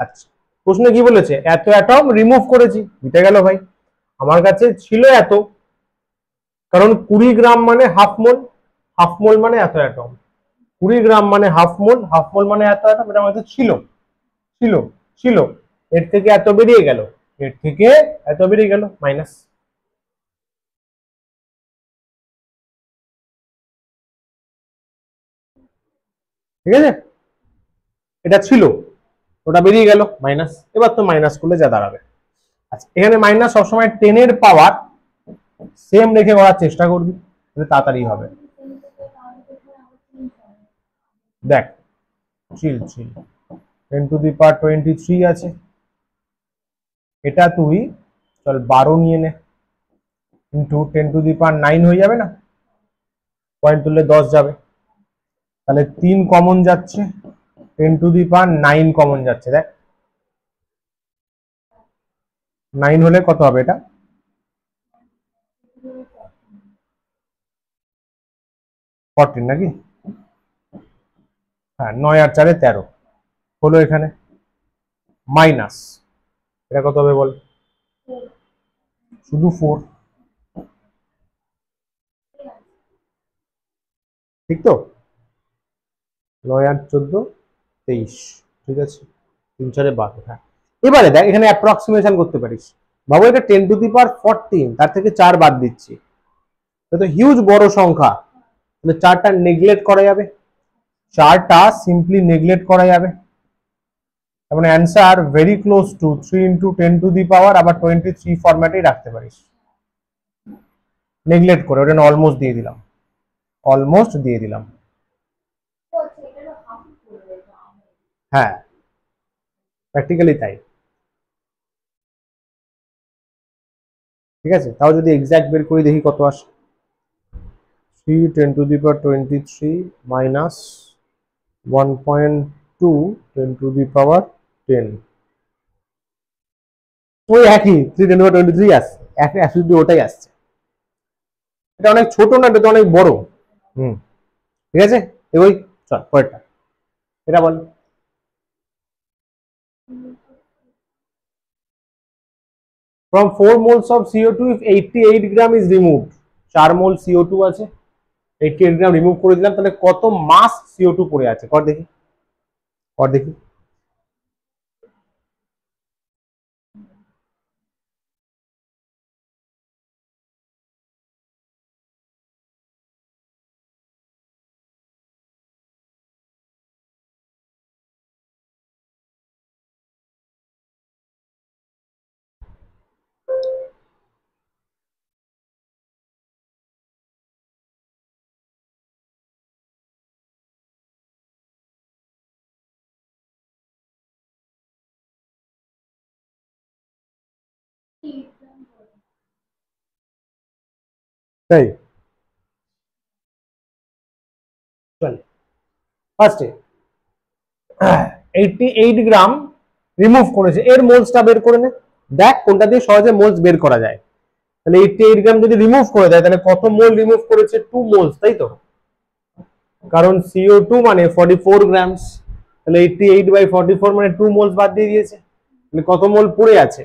আচ্ছা প্রশ্নে কি বলেছে, এত অ্যাটম রিমুভ করেছি, মিটে গেল ভাই, আমার কাছে ছিল এত, কারণ 20 গ্রাম মানে হাফ মোল, হাফ মোল মানে এত অ্যাটম, 20 গ্রাম মানে হাফ মোল, হাফ মোল মানে এত অ্যাটম, এটা আমার কাছে ছিল, ছিল, ছিল, এর থেকে এত বেরিয়ে গেল, এর থেকে এত বেরিয়ে গেল, মাইনাস। ঠিক আছে, এটা ছিল, ওটা বেরিয়ে গেল, মাইনাস, এবার তো মাইনাস করলে যা দাঁড়াবে। আচ্ছা এখানে মাইনাস সবসময় 10 এর পাওয়ার সেম রেখে করার চেষ্টা করবি, তাহলে তাড়াতাড়ি হবে। দেখ চিল চিল, 10⁻23 আছে, এটা তুই চল 12 নিয়ে নে, ইন্টু 10⁹ হয়ে যাবে না, পয়েন্ট তুললে 10 যাবে, তাহলে 3 কমন যাচ্ছে, 10⁹ কমন যাচ্ছে, দেখ 9 হলে কত হবে এটা, 14 নাকি? হ্যাঁ, 9 আর 4 13 হলো এখানে, মাইনাস এটা কত হবে বল? শুধু 4, ঠিক তো? 9 আর 14 23, ঠিক আছে, 3 4 12। হ্যাঁ, এবারে দেখ এখানে অ্যাপ্রক্সিমেশন করতে পারিস। ভাবো এটা 10 টু দি পাওয়ার 14, তার থেকে 4 বাদ দিচ্ছি, এটা তো হিউজ বড় সংখ্যা, তাহলে 4টা নেগলেক্ট করা যাবে, 4টা সিম্পলি নেগলেক্ট করা যাবে। তার মানে answer very close to 3 into 10 to the power, আবার 23 ফরম্যাটেই রাখতে পারিস, নেগলেক্ট করে ওটা অলমোস্ট দিয়ে দিলাম, অলমোস্ট দিয়ে দিলাম। হ্যাঁ, প্র্যাকটিক্যালি তাই। ঠিক আছে, তাও যদি এক্সাক্ট বের করি দেখি কত আসে। 3 10 to the power 23 minus 1.2 10 to the power 10, ওই একই 3 10 টু দি পাওয়ার 23 আসছে, অ্যাকচুয়ালি ওটাই আসছে। এটা অনেক ছোট না, এটা তো অনেক বড়। হুম, ঠিক আছে, এগোই, চল পরেরটা, এটা বল। From 4 moles of CO2 if 88 gram is removed, 4 mole CO2 আছে, 88 গ্রাম রিমুভ করে দিলাম, তাহলে কত মাস CO2 পড়ে আছে কর দেখি, কর দেখি। তাই চল, ফার্স্টে 88 গ্রাম রিমুভ করেছে, এর মোলসটা বের করে নে, দেখ কোনটা দিয়ে সহজে মোলস বের করা যায়। তাহলে 88 গ্রাম যদি রিমুভ করে দেয়, তাহলে কত মোল রিমুভ করেছে? 2 মোলস, তাই তো, কারণ CO2 মানে 44 গ্রামস, তাহলে 88 বাই 44 মানে 2 মোলস বাদ দিয়ে দিয়েছে, তাহলে কত মোল পড়ে আছে?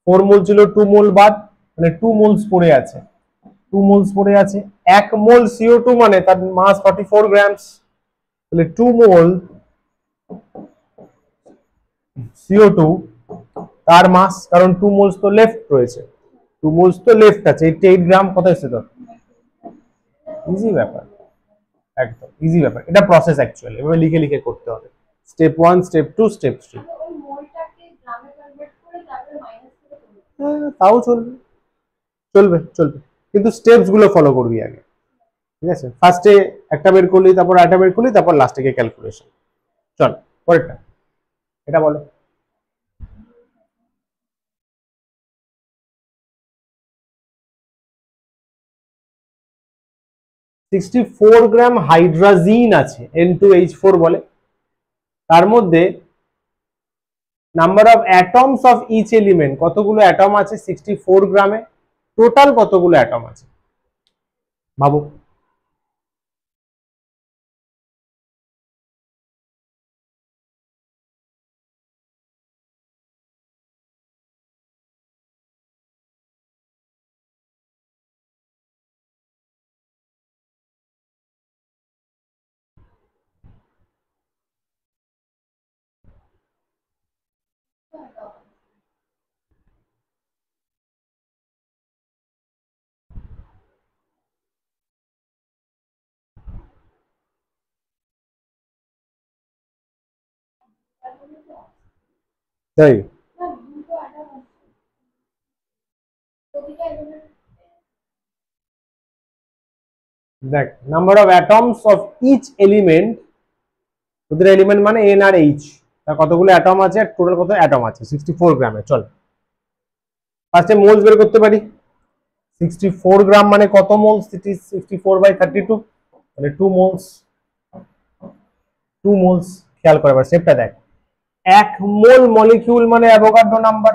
4 মোল ছিল, 2 মোল বাদ, মানে 2 মোলস পড়ে আছে, 2 মোলস পড়ে আছে। 1 মোল CO2 মানে তার মাস 44 গ্রামস, তাহলে 2 মোল CO2 তার মাস, কারণ 2 মোলস তো লেফট রয়েছে, 2 মোলস তো লেফট আছে, 88 গ্রাম কত এসেছে তোর? ইজি ব্যাপার, একদম ইজি ব্যাপার, এটা প্রসেস অ্যাকচুয়ালি এভাবে লিখে লিখে করতে হবে, স্টেপ 1 স্টেপ 2 স্টেপ 3। তাও চলবে, চলবে চলবে, কিন্তু স্টেপস গুলো ফলো করবি আগে, ঠিক আছে? ফার্স্টে একটা বের করলি, তারপর আরেকটা বের করলি, তারপর লাস্টে গিয়ে ক্যালকুলেশন। চল পরেরটা, এটা বলো। 64 গ্রাম হাইড্রাজিন আছে, N2H4 বলে, তার মধ্যে number of atoms of each element, কতগুলো অ্যাটম আছে 64 গ্রামে, টোটাল কতগুলো অ্যাটম আছে ভাবো। তাই দেখ, number of atoms of each element, ওদের এলিমেন্ট মানে N আর H, তা কতগুলো অ্যাটম আছে আর টোটাল কত অ্যাটম আছে 64 গ্রামে। চল ফার্স্টে মোলস বের করতে পারি, 64 গ্রাম মানে কত মোলস? 64 বাই 32, তাহলে 2 মোলস, 2 মোলস। খেয়াল করে এবার স্টেপটা দেখ, 1 মোল মলিকিউল মানে অ্যাভোগাড্রো নাম্বার,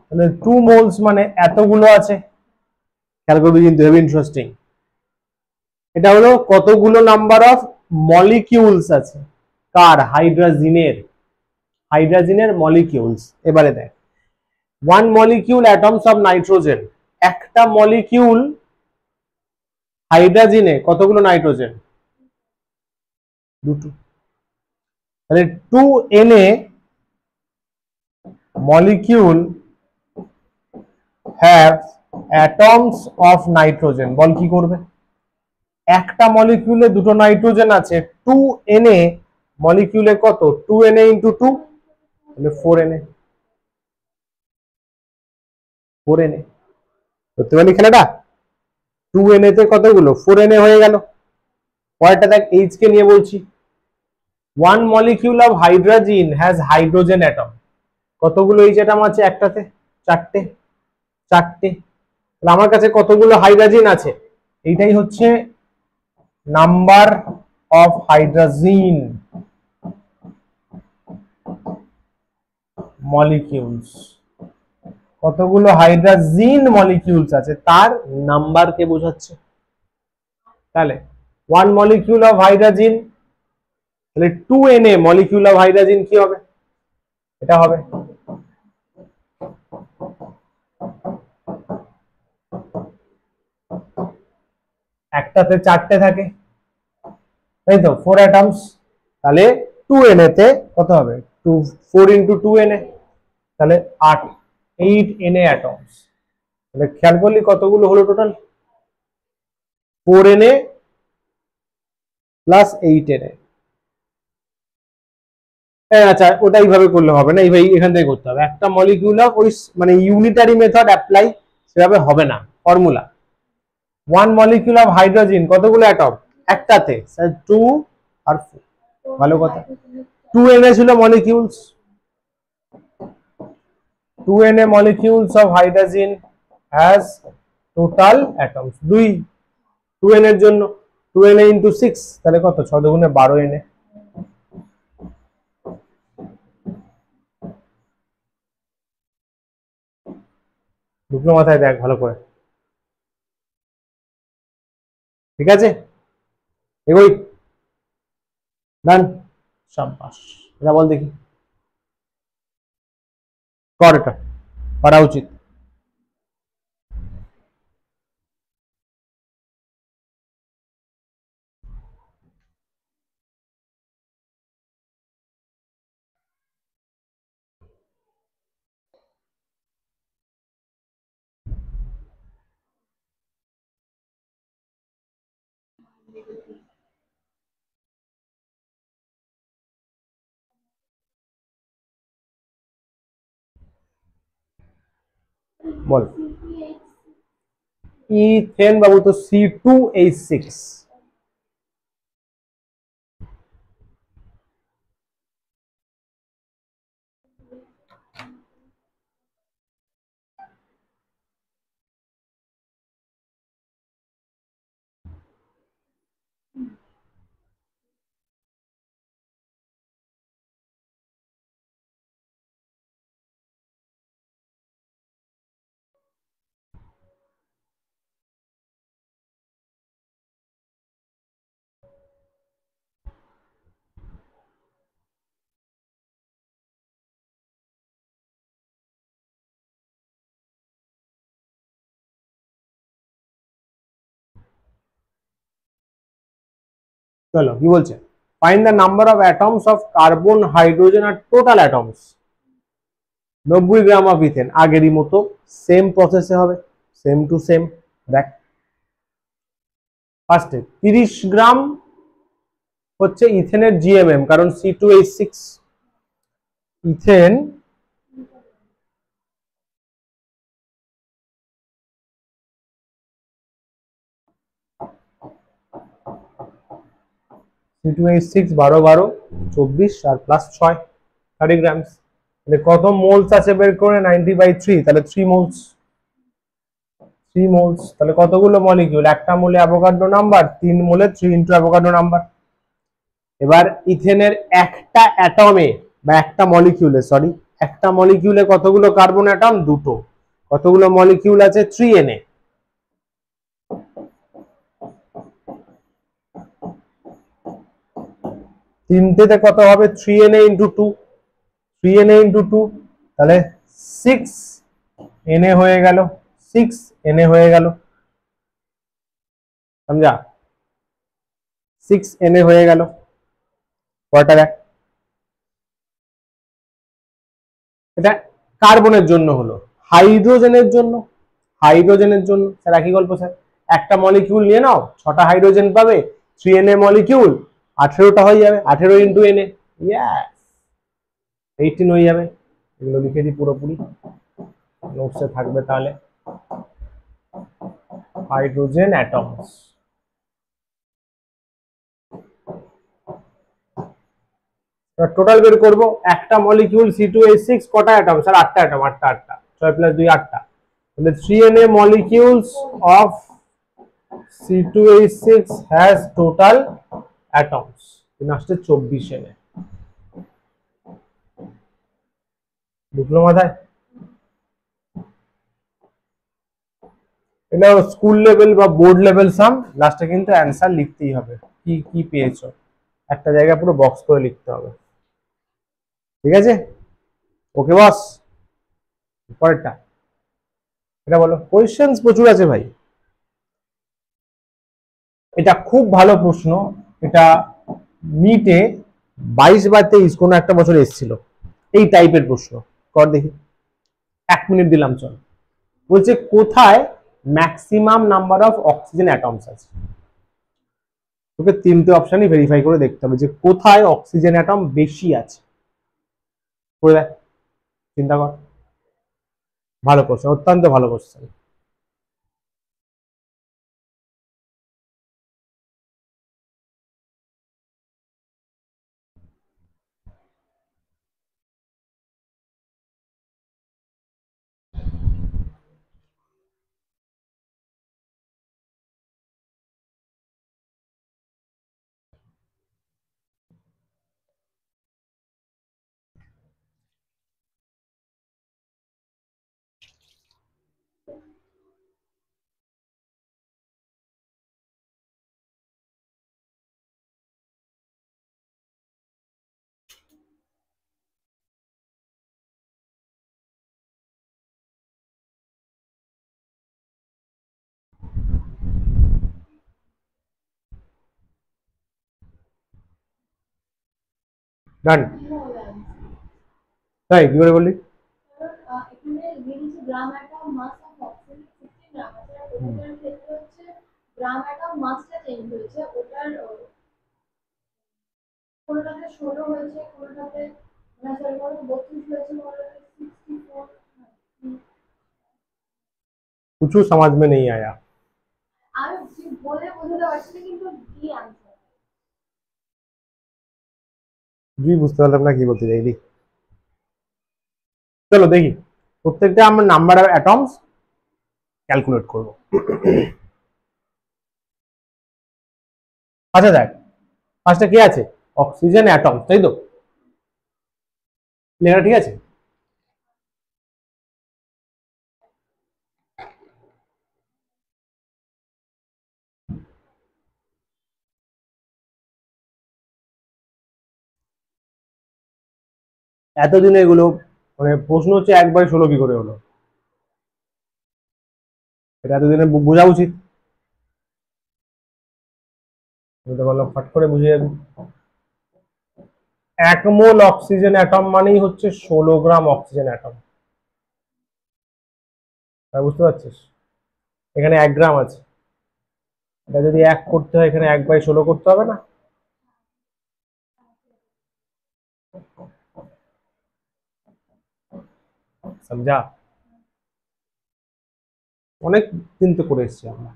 তাহলে 2 মোলস মানে এতগুলো আছে। খেয়াল করবি কিন্তু, হেভি ইন্টারেস্টিং, এটা হলো কতগুলো নাম্বার অফ মলিকিউলস আছে কার, হাইড্রোজেনের মলিকিউলস। এবারে দেখ, one molecule atoms of nitrogen, একটা মলিকিউল হাইড্রোজেনে কতগুলো নাইট্রোজেন, দুটো। তাহলে 2Na molecule have atoms of nitrogen। বল কি করবে, একটা মলিকিউলে দুটো নাইট্রোজেন আছে, 2Na মলিকিউলে কত, 2Na ইন্টু 2 তাহলে 4Na করতে পারি খেলাটা। 2Na তে কতগুলো, 4Na হয়ে গেল। পরেরটা দেখ, H কে নিয়ে বলছি, one molecule of hydrogen has hydrogen atom। কতগুলো H অ্যাটম আছে একটাতে, চারটে। তাহলে আমার কাছে কতগুলো হাইড্রোজেন আছে, এইটাই হচ্ছে নাম্বার অফ হাইড্রোজেন মলিকিউলস। কতগুলো হাইড্রোজেন মলিকিউলস আছে তার নাম্বারকে বোঝাচ্ছে। তাহলে ওয়ান মলিকিউল অফ হাইড্রোজেন, তাহলে 2Na মলিকিউল অফ হাইড্রোজেন কি হবে, এটা হবে একটাতে চারটে থাকে, তাই তো, 4 অ্যাটমস। তাহলে 2Na তে কত হবে, 4 ইন্টু 2Na, তাহলে 8Na অ্যাটমস। তাহলে খেয়াল করলি কতগুলো হলো টোটাল, 4Na প্লাস 8Na। আচ্ছা, ওটা এইভাবে করলে হবে না, এইভাবে এখান থেকে করতে হবে। একটা মলিকিউল অফ ওই মানে ইউনিটারি মেথড অ্যাপ্লাই সেভাবে হবে না, formula. One molecule of hydrogen কতগুলো অ্যাটম, একটাতে, 2 আর 4। ভালো কথা, 2Na ছিল molecules, 2Na molecules of hydrogen has total atoms 2। 2Na এর জন্য 2Na into 6, তাহলে কত, 6 দুগুণে 12Na। দুটো মাথায় দেখ ভালো করে, ঠিক আছে, এগোই, ডান, সাবাস। এটা বল দেখি, কর, এটা করা উচিত। বল, ইথেন বাবু তো C2H6। চলো কি বলছে, find the number of atoms of carbon, hydrogen আর total atoms 90 gram of ethane. আগেরই মতো সেম প্রসেসে হবে, সেম টু সেম। দেখ, ফার্স্টে 30 গ্রাম হচ্ছে ইথেনের জিএমএম, কারণ C2H6 ইথেন C2H6 12 12 24 আর প্লাস 6 30 গ্রাম। তাহলে কত মোলস আছে বের করে, 90/3, তাহলে 3 মোলস। 3 মোলস, তাহলে কতগুলো মলিকিউল, একটা মোলে অ্যাভোগাড্রো নাম্বার, 3 মোলে 3 ইন্টু অ্যাভোগাড্রো নাম্বার। এবার ইথেনের একটা অ্যাটমে বা একটা মলিকিউলে, সরি, একটা মলিকিউলে কতগুলো কার্বন অ্যাটম, দুটো। কতগুলো মলিকিউল আছে, 3Na। তিনটেতে কত হবে 3Na ইন্টু 2, 3Na ইন্টু 2 তাহলে 6Na হয়ে গেল, 6Na হয়ে গেল, समझा 6Na হয়ে গেল। কয়টা দেখ, এটা কার্বনের জন্য হলো, হাইড্রোজেনের জন্য, হাইড্রোজেনের জন্য স্যার একই গল্প স্যার, একটা মলিকিউল নিয়ে নাও 6টা হাইড্রোজেন পাবে, 3Na মলিকিউল 18টা হয়ে যাবে, 18 ইন্টু Na, ইয়েস 18 হয়ে যাবে। এগুলো লিখে দিই পুরোপুরি, নোটসে থাকবে তাহলে। হাইড্রোজেন অ্যাটমস, টোটাল বের করব, একটা মলিকিউল C2H6 কটা অ্যাটম স্যার? 8টা অ্যাটম, 8টা 8টা, 6 + 2 8টা, তাহলে 3Na molecules of C2H6 has total atoms in আসছে 24Na। ঢুকলো মাথায়? এটা স্কুল লেভেল বা বোর্ড লেভেল সাম, লাস্টে কিন্তু অ্যান্সার লিখতেই হবে, কি কি পেয়েছো একটা জায়গায় পুরো বক্স করে লিখতে হবে, ঠিক আছে? ওকে বস, পরেরটা এটা বলো। কোয়েশ্চেন্স প্রচুর আছে ভাই, এটা খুব ভালো প্রশ্ন, এটা নিটে 22 বা 23 কোনো একটা বছর এসেছিল এই টাইপের প্রশ্ন। কর দেখি, 1 মিনিট দিলাম চল। বলছে কোথায় maximum number of oxygen atoms আছে? তোকে তিনটে অপশনই ভেরিফাই করে দেখতে হবে যে কোথায় অক্সিজেন অ্যাটম বেশি আছে, করে দেখ, চিন্তা কর। ভালো কোশ্চেন, অত্যন্ত ভালো কোশ্চেন। ডান, তাই কি করে বললি? कुछ समझ में नहीं आया। বুঝতে পারলাম না কি বলতে চাইলি। চলো দেখি, প্রত্যেকটা আমরা নাম্বার অফ অ্যাটমস ক্যালকুলেট করব। আচ্ছা দেখ, ফার্স্টে কি আছে? অক্সিজেন অ্যাটম, তাই তো? লেখা ঠিক আছে? এতদিনে এগুলো মানে প্রশ্ন হচ্ছে 1/16 কি করে হলো, এটা এতদিনে বোঝা উচিত। বুঝতে পারলাম, ফট করে বুঝে যাবি। 1 মোল অক্সিজেন অ্যাটম মানেই হচ্ছে 16 গ্রাম অক্সিজেন অ্যাটম, বুঝতে পারছিস? এখানে 1 গ্রাম আছে, এটা যদি 1 করতে হয় এখানে 1/16 করতে হবে না? সমঝা? অনেক দিন তো করে এসছি আমরা।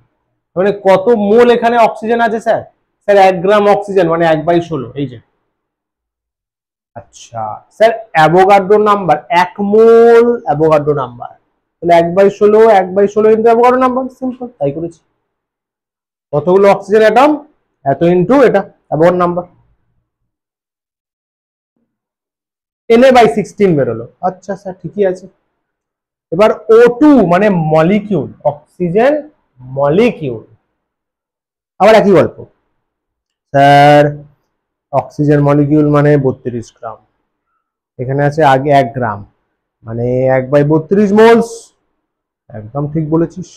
মানে কত মোল এখানে অক্সিজেন আছে স্যার? স্যার 1 গ্রাম অক্সিজেন মানে 1/16, এই যে। আচ্ছা স্যার, অ্যাভোগাড্রো নাম্বার 1 মোল অ্যাভোগাড্রো নাম্বার, তাহলে 1/16, 1/16 ইন্টু অ্যাভোগাড্রো নাম্বার, সিম্পল, তাই করেছি। কতগুলো অক্সিজেন অ্যাটম, এত ইন্টু এটা অ্যাভোগাড্রো নাম্বার। Na/16 বেরোলো, আচ্ছা স্যার ঠিকই আছে। এবার O2 মানে মলিকিউল, অক্সিজেন মলিকিউল, আবার একই গল্প স্যার। অক্সিজেন মলিকিউল মানে 32 গ্রাম, এখানে আছে আগে 1 গ্রাম, মানে 1/32 মোলস। একদম ঠিক বলেছিস।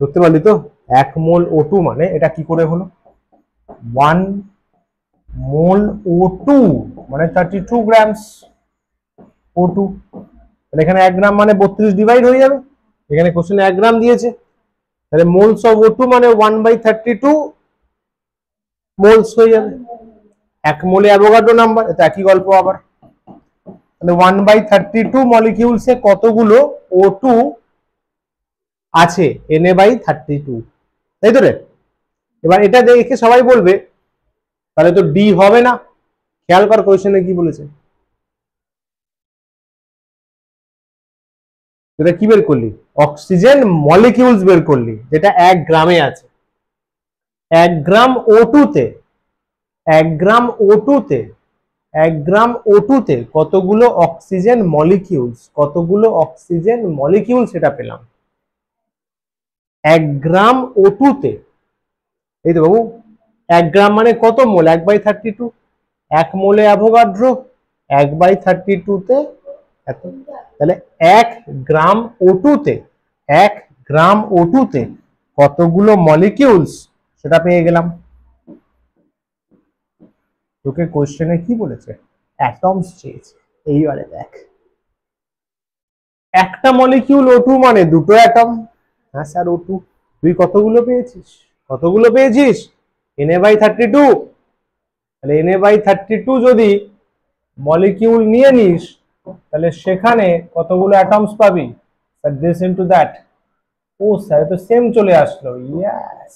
ধরতে পারলি তো? 1 মোল O2 মানে এটা কি করে হলো? 1 মোল O2 মানে 32 গ্রামস O2। তাহলে এখানে 1 গ্রাম মানে 32 ডিভাইড হয়ে যাবে, এখানে কোশ্চেনে 1 গ্রাম দিয়েছে, তাহলে মোলস অফ O2 মানে 1/32 মোলস হয়ে যাবে। 1 মোলে অ্যাভোগাড্রো নাম্বার, এটা একই গল্প আবার। তাহলে 1/32 মলিকিউলসে কতগুলো O2 আছে? Na/32, তাই তো রে? এবার এটা দেখে সবাই বলবে তাহলে তো ডি হবে না। খেয়াল কর কোশ্চেনে কি বলেছে। এটা কি বের করলি? অক্সিজেন মলিকিউলস বের করলি, যেটা 1 গ্রামে আছে। 1 গ্রাম O2 তে 1 গ্রাম O2 তে 1 গ্রাম O2 তে কতগুলো অক্সিজেন মলিকিউলস, কতগুলো অক্সিজেন মলিকিউল সেটা পেলাম 1 গ্রাম O2 তে। এই তো বাবু, 1 গ্রাম মানে কত মোল? 1/32। 1 মোলে অ্যাভোগাড্রো, 1/32 তে এত। তাহলে 1 গ্রাম O2 তে 1 গ্রাম O2 তে কতগুলো মলিকিউলস সেটা পেয়ে গেলাম। তোকে কোশ্চেনে কি বলেছে? অ্যাটমস চেয়েছে। এইবারে দেখ, একটা মলিকিউল O2 মানে দুটো অ্যাটম। হ্যাঁ স্যার O2। তুই কতগুলো পেয়েছিস? কতগুলো পেয়েছিস? Na/32। তাহলে Na/32 যদি মলিকিউল নিয়ে নিস তাহলে সেখানে কতগুলো অ্যাটমস পাবি? Sir this into that. ও স্যার তো সেম চলে আসলো। ইয়েস,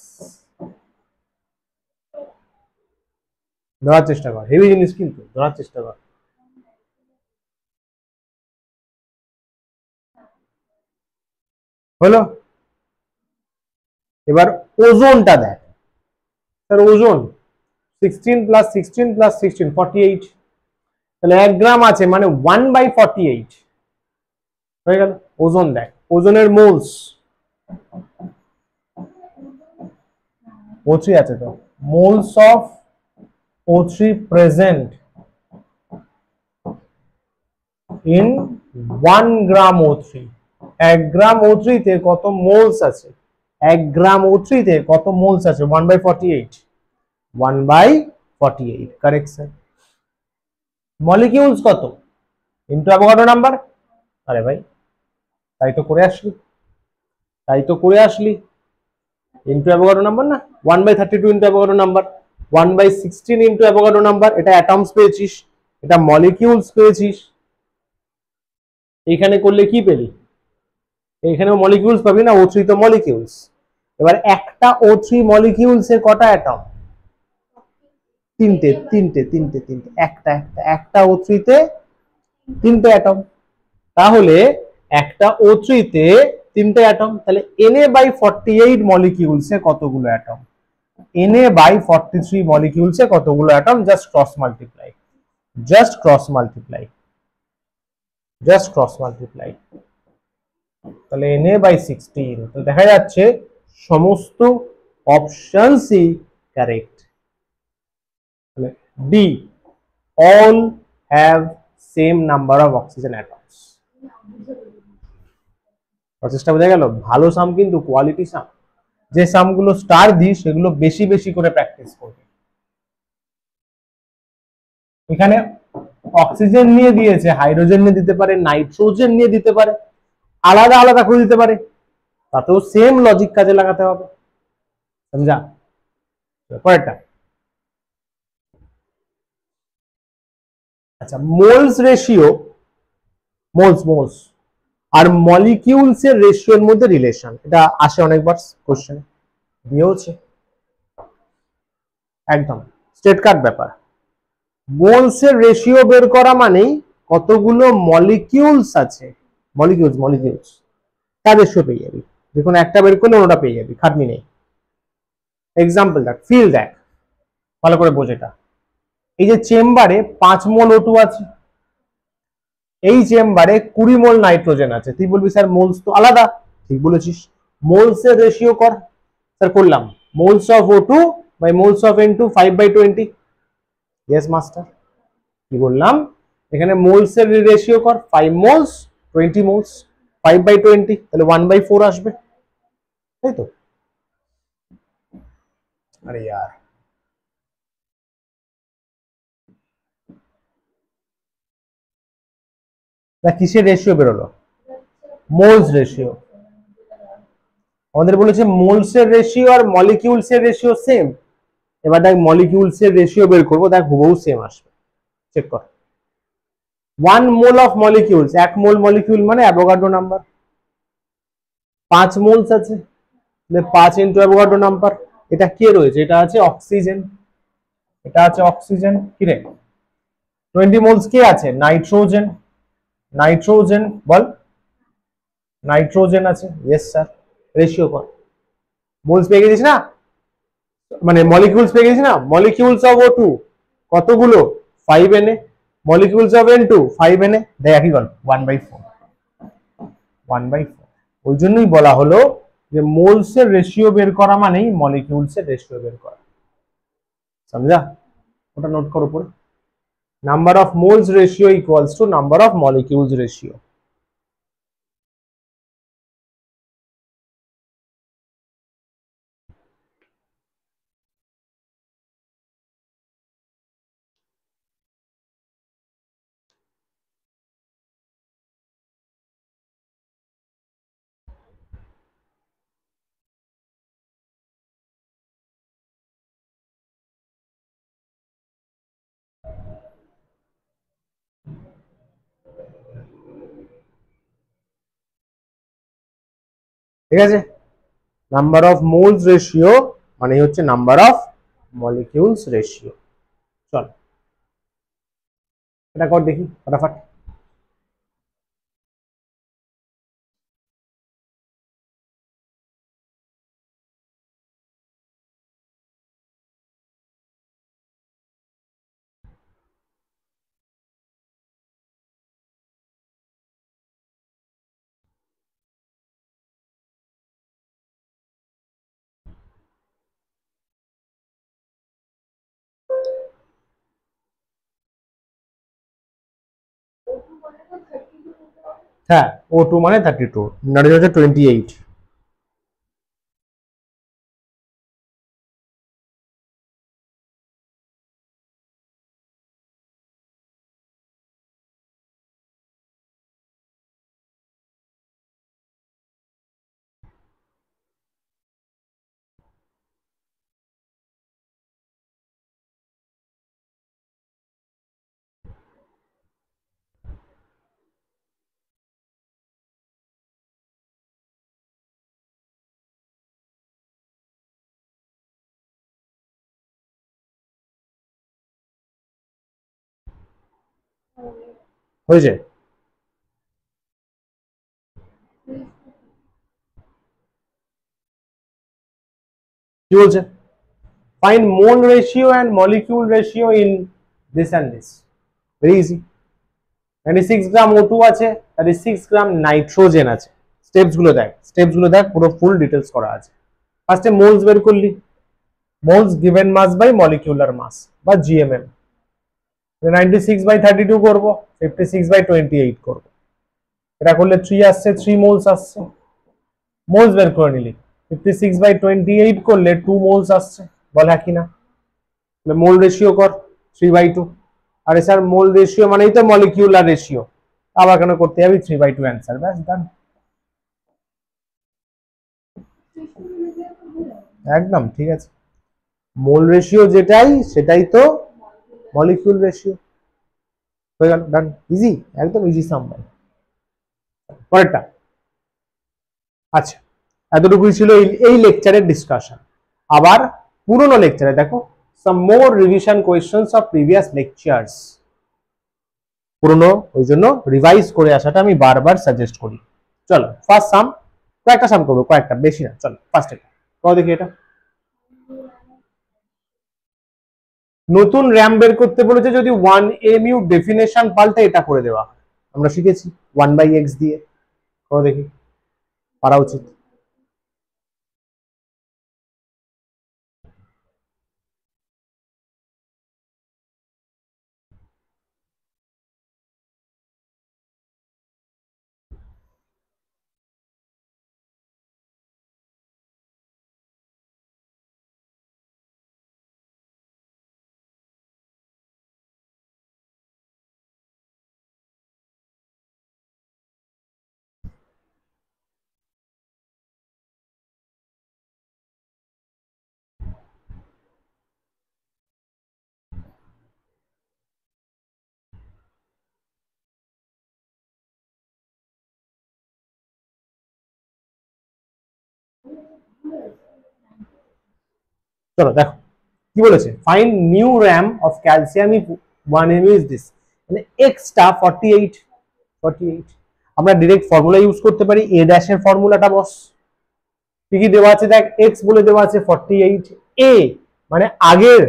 ধরার চেষ্টা কর, হেভি জিনিস কিন্তু, ধরার চেষ্টা কর। হলো? এবার ওজোনটা দেখ। Sir ozone 16 + 16 + 16 48। তাহলে 1 গ্রাম আছে মানে 1/48 হয়ে গেল। ওজোন দেখ, ওজোনের মোলস O3 আছে তো, moles of O3 present in 1 gram O3। 1 gram O3 তে কত মোলস আছে? 1 গ্রাম O3 তে কত মোলস আছে? 1/48। 1/48 কারেক্ট স্যার। মলিকিউলস কত? Into Avogadro number. আরে ভাই তাই তো করে আসলি, তাই তো করে আসলি, ইনটু অ্যাভোগাড্রো নাম্বার না। 1/32 into Avogadro number, 1/16 into Avogadro number. এটা অ্যাটমস পেয়েছিস, এটা মলিকিউলস পেয়েছিস। এইখানে করলে কি পেলি? এইখানেও মলিকিউলস পাবি না, O3 তো মলিকিউলস। এবার একটা O3 মলিকিউলস এর কটা অ্যাটম? তিনটে তিনটে তিনটে তিনটে, একটা একটা একটা O3 তে তিনটে অ্যাটম। তাহলে একটা O3 তে তিনটে অ্যাটম, তাহলে Na/48 মলিকিউলসে কতগুলো অ্যাটম? Na/43 মলিকিউলসে কতগুলো atom? Just cross multiply, just cross multiply, just cross multiply. তাহলে Na/16। তো দেখা যাচ্ছে সমস্ত অপশনসই কারেক্ট। তাহলে D, all have same number of oxygen atoms. প্রসেসটা বোঝা গেল? ভালো সাম কিন্তু কোয়ালিটি সাম। যে সামগুলো স্টার দিই সেগুলো বেশি বেশি করে প্র্যাকটিস করবে। এখানে অক্সিজেন নিয়ে দিয়েছে, হাইড্রোজেন নিয়ে দিতে পারে, নাইট্রোজেন নিয়ে দিতে পারে, আলাদা আলাদা করে দিতে পারে, তাতেও সেম লজিক কাজে লাগাতে হবে। সমঝা? পরেরটা। আচ্ছা, মোলস রেশিও, মোলস মোলস আর মলিকিউলস এর রেশিওর মধ্যে রিলেশন, এটা আসে অনেকবার কোশ্চেন দিয়েওছে। একদম স্ট্রেট কাট ব্যাপার। মোলস এর রেশিও বের করা মানেই কতগুলো মলিকিউলস আছে, মলিকিউলস মলিকিউলস তার রেশিও পেয়ে যাবি। দেখুন একটা বের করলে ওটা পেয়ে যাবি, খাটনি নেই। এক্সাম্পল দেখ, ফিল দেখ, ভালো করে বোঝ এটা। এই যে চেম্বারে 5 মোল O2 আছে, এই চেম্বারে 20 মোল নাইট্রোজেন আছে, তুই বলবি স্যার মোলস তো আলাদা, ঠিক বলেছিস, মোলস এর রেশিও কর। স্যার করলাম, moles of O2 by moles of N2 5/20। Yes master, কি বললাম, এখানে মোলস এর রেশিও কর 5 মোলস 20 মোলস, 5/20 তাহলে 1/4 আসবে, তাই তো? আরে यार, কিসের রেশিও বেরোলো? Moles ratio. আমাদের বলেছে মোলস এর রেশিও আর মলিকিউলস এর রেশিও সেম। এবার দেখ মলিকিউলস এর রেশিও বের করবো, দেখ হুবহু সেম আসবে, চেক কর। 1 mole of molecules, 1 mole molecule মানে অ্যাভোগাড্রো নাম্বার। 5 মোলস আছে, 5 ইন্টু অ্যাভোগাড্রো নাম্বার। এটা কে রয়েছে? এটা আছে অক্সিজেন, এটা আছে অক্সিজেন। কি রে, 20 মোলস কে আছে? নাইট্রোজেন, নাইট্রোজেন বল, নাইট্রোজেন আছে। ইয়েস স্যার, রেশিও কর। মোলস পেয়ে গেছিস না, মানে মলিকিউলস পেয়ে গেছিস না। মলিকিউলস অফ O2 কতগুলো? 5 Na, molecules of N2 5 Na, দেখ একই গল্প, 1/4, 1/4। ওই জন্যই বলা হলো যে মোলস এর রেশিও বের করা মানেই মলিকিউলস এর রেশিও বের করা, समझा? ওটা নোট করো পরে, number of moles ratio equals to number of molecules ratio. ঠিক আছে, নাম্বার অফ মোলস রেশিও মানে হচ্ছে নাম্বার অফ মলিকিউলস রেশিও। চল এটা কর দেখি ফটাফট। হ্যাঁ, O2 মানে 32, নাইট্রোজেন হচ্ছে 28। হয়েছে? কি বলছে? Find mole ratio and molecule ratio in this and this. Very easy. 96 gram O2 আছে, 36 গ্রাম নাইট্রোজেন আছে। স্টেপস গুলো দেখ, স্টেপস গুলো দেখ, পুরো ফুল ডিটেলস করা আছে। ফার্স্টে মোলস বের করলি, moles given mass by molecular mass বা GMM। 96/32 করব, 56/28 করব। এটা করলে 3 আসছে, 3 মোলস আসছে। মোলস বের করে নিলি, 56/28 করলে 2 মোলস আসছে। বল হ্যাঁ কি না? মোল রেশিও কর 3/2। আরে স্যার মোল রেশিও মানেই তো মলিকিউলার রেশিও, আবার কেন করতে যাবি? 3/2 অ্যান্সার, ব্যাস ডান। একদম ঠিক আছে, মোল রেশিও যেটাই সেটাই তো মলিকিউল রেশিও। হয়ে গেল, ডান, ইজি, একদম ইজি সাম। পরেরটা। আচ্ছা, এতটুকুই ছিল এই লেকচারের ডিসকাশন। আবার পুরনো লেকচারে দেখো, some more revision questions of previous lectures। পুরনো, ওই জন্য রিভাইজ করে আসাটা আমি বারবার সাজেস্ট করি। চলো ফার্স্ট সাম, কয়েকটা সাম করবো, কয়েকটা, বেশি না। চলো ফার্স্ট এটা কত দেখি। এটা নতুন র্যাম বের করতে বলেছে, যদি 1 mu ডেফিনেশন পাল্টে এটা করে দেওয়া হয়। আমরা শিখেছি 1/x দিয়ে। করো দেখি, পারা উচিত। চলো দেখো কি বলেছে, find new RAM of calcium if 1 ml is this, মানে এক্সটা 48 আমরা ডিরেক্ট ফর্মুলা ইউজ করতে পারি। এ ড্যাশের ফর্মুলাটা বস, কি কি দেওয়া আছে দেখ, এক্স বলে দেওয়া আছে 48, এ মানে আগের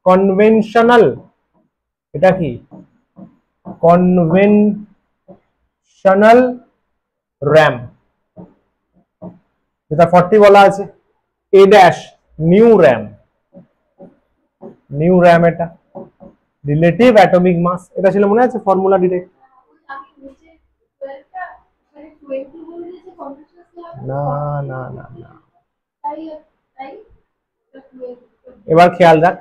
কনভেনশনাল, এটা কি কনভেনশনাল র্যাম, যেটা 40 বলা আছে। এ ড্যাশ নিউ র্যাম, এটা রিলেটিভ অ্যাটমিক মাস, এটা ছিল মনে আছে ফর্মুলা ডিরেক্ট। না না না না, এবার খেয়াল রাখ,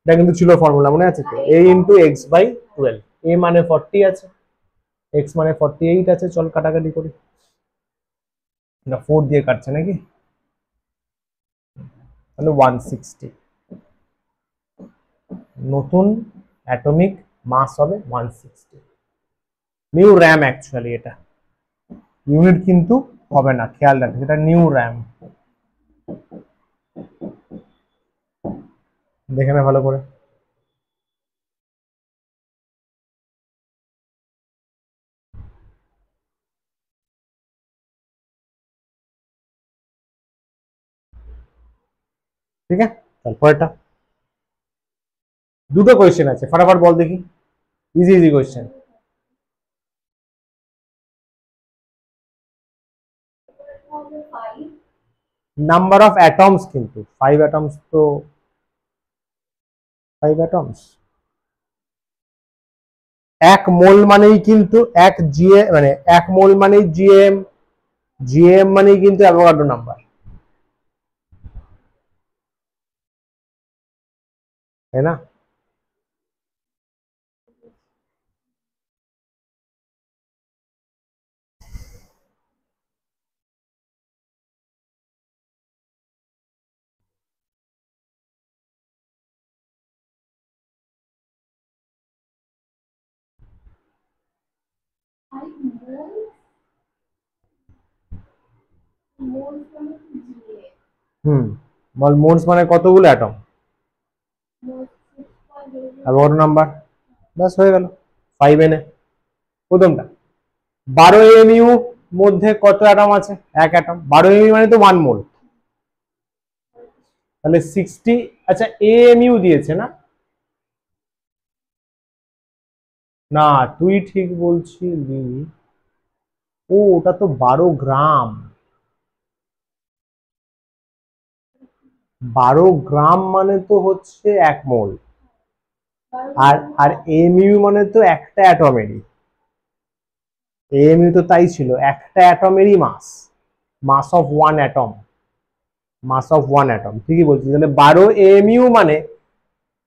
এটা কিন্তু ছিল ফর্মুলা মনে আছে তো, a into x by 12, a মানে 40 আছে, x মানে 48 আছে। চল কাটাকাটি করি, এটা 4 দিয়ে কাটছে নাকি, তাহলে 160, নতুন অ্যাটমিক মাস হবে 160 নিউ র্যাম। অ্যাকচুয়ালি এটা ইউনিট কিন্তু হবে না, খেয়াল রাখবে, এটা নিউ র্যাম। দেখে না ভালো করে, ঠিক আছে। তারপর এটা দুটো কোয়েশ্চেন আছে, ফটাফট বল দেখি, easy easy question. Number of atoms, কিন্তু 5 অ্যাটমস তো 5 অ্যাটমস, এক মোল মানেই কিন্তু এক জিএ, মানে এক মোল মানেই জিএম, জিএম মানেই কিন্তু অ্যাভোগাড্রো নাম্বার, তাই না? বল মোলস মানে কতগুলো অ্যাটম, অ্যাভোগাড্রো নাম্বার, বাস হয়ে গেল। 5 এনে প্রথমটা, 12 এমইউ মধ্যে কত অ্যাটম আছে, এক অ্যাটম, 12 এমইউ মানে তো 1 মোল, তাহলে 60, আচ্ছা এএমইউ দিয়েছে না, না তুই ঠিক বলছিলি, ও ওটা তো 12 গ্রাম, 12 গ্রাম মানে তো হচ্ছে 1 মোল, আর আর এমইউ মানে তো একটা অ্যাটমেরই, এমইউ তো তাই ছিল, একটা অ্যাটমেরই mass, mass of one atom, mass of one atom, ঠিকই বলছিস। তাহলে 12 এমইউ মানে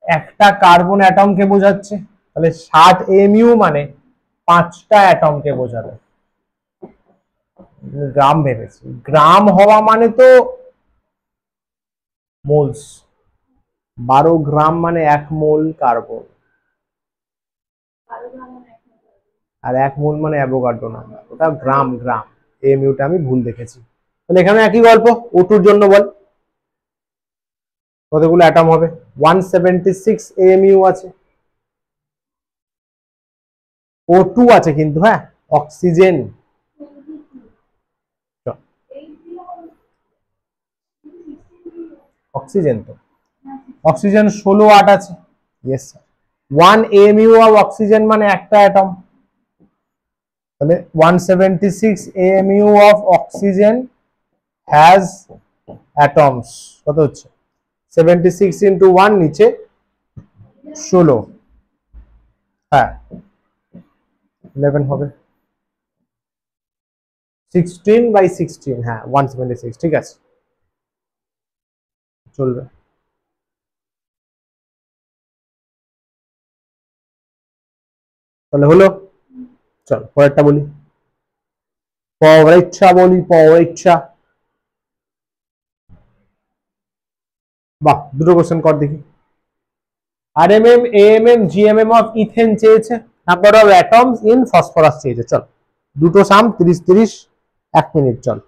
একটা কার্বন অ্যাটমকে বোঝাচ্ছে, তাহলে 60 এমইউ মানে 5টা অ্যাটমকে বোঝাবে। গ্রাম ভেবেছি, গ্রাম হওয়া মানে তো মোলস, 12 গ্রাম মানে 1 মোল কার্বন, আর 1 মোল মানে অ্যাভোগাড্রো নাম্বার, ওটা গ্রাম গ্রাম, এমইউটা আমি ভুল দেখেছি। তাহলে এখানে একই গল্প, O2 এর জন্য বল কতগুলো অ্যাটম হবে, 176 এমইউ আছে, O2 আছে কিন্তু, হ্যাঁ অক্সিজেন, অক্সিজেন তো, অক্সিজেন 16 আছে, yes sir. 1 mu of oxygen মানে একটা অ্যাটম, তাহলে 176 AMU of oxygen has atoms, কত হচ্ছে 76 into 1 নিচে 16, হ্যাঁ 11 হবে, 16/16, হ্যাঁ 176, ঠিক আছে চলবে। তাহলে হলো, চল পরেরটা বলি, পরেরটা বলি, পরেরটা। বাহ, দুটো কোশ্চেন কর দেখি। RMM, AMM, GMM of ethane চেয়েছে, number of atoms in phosphorus চেয়েছে। চল দুটো সাম 30-30, 1 মিনিট, চল।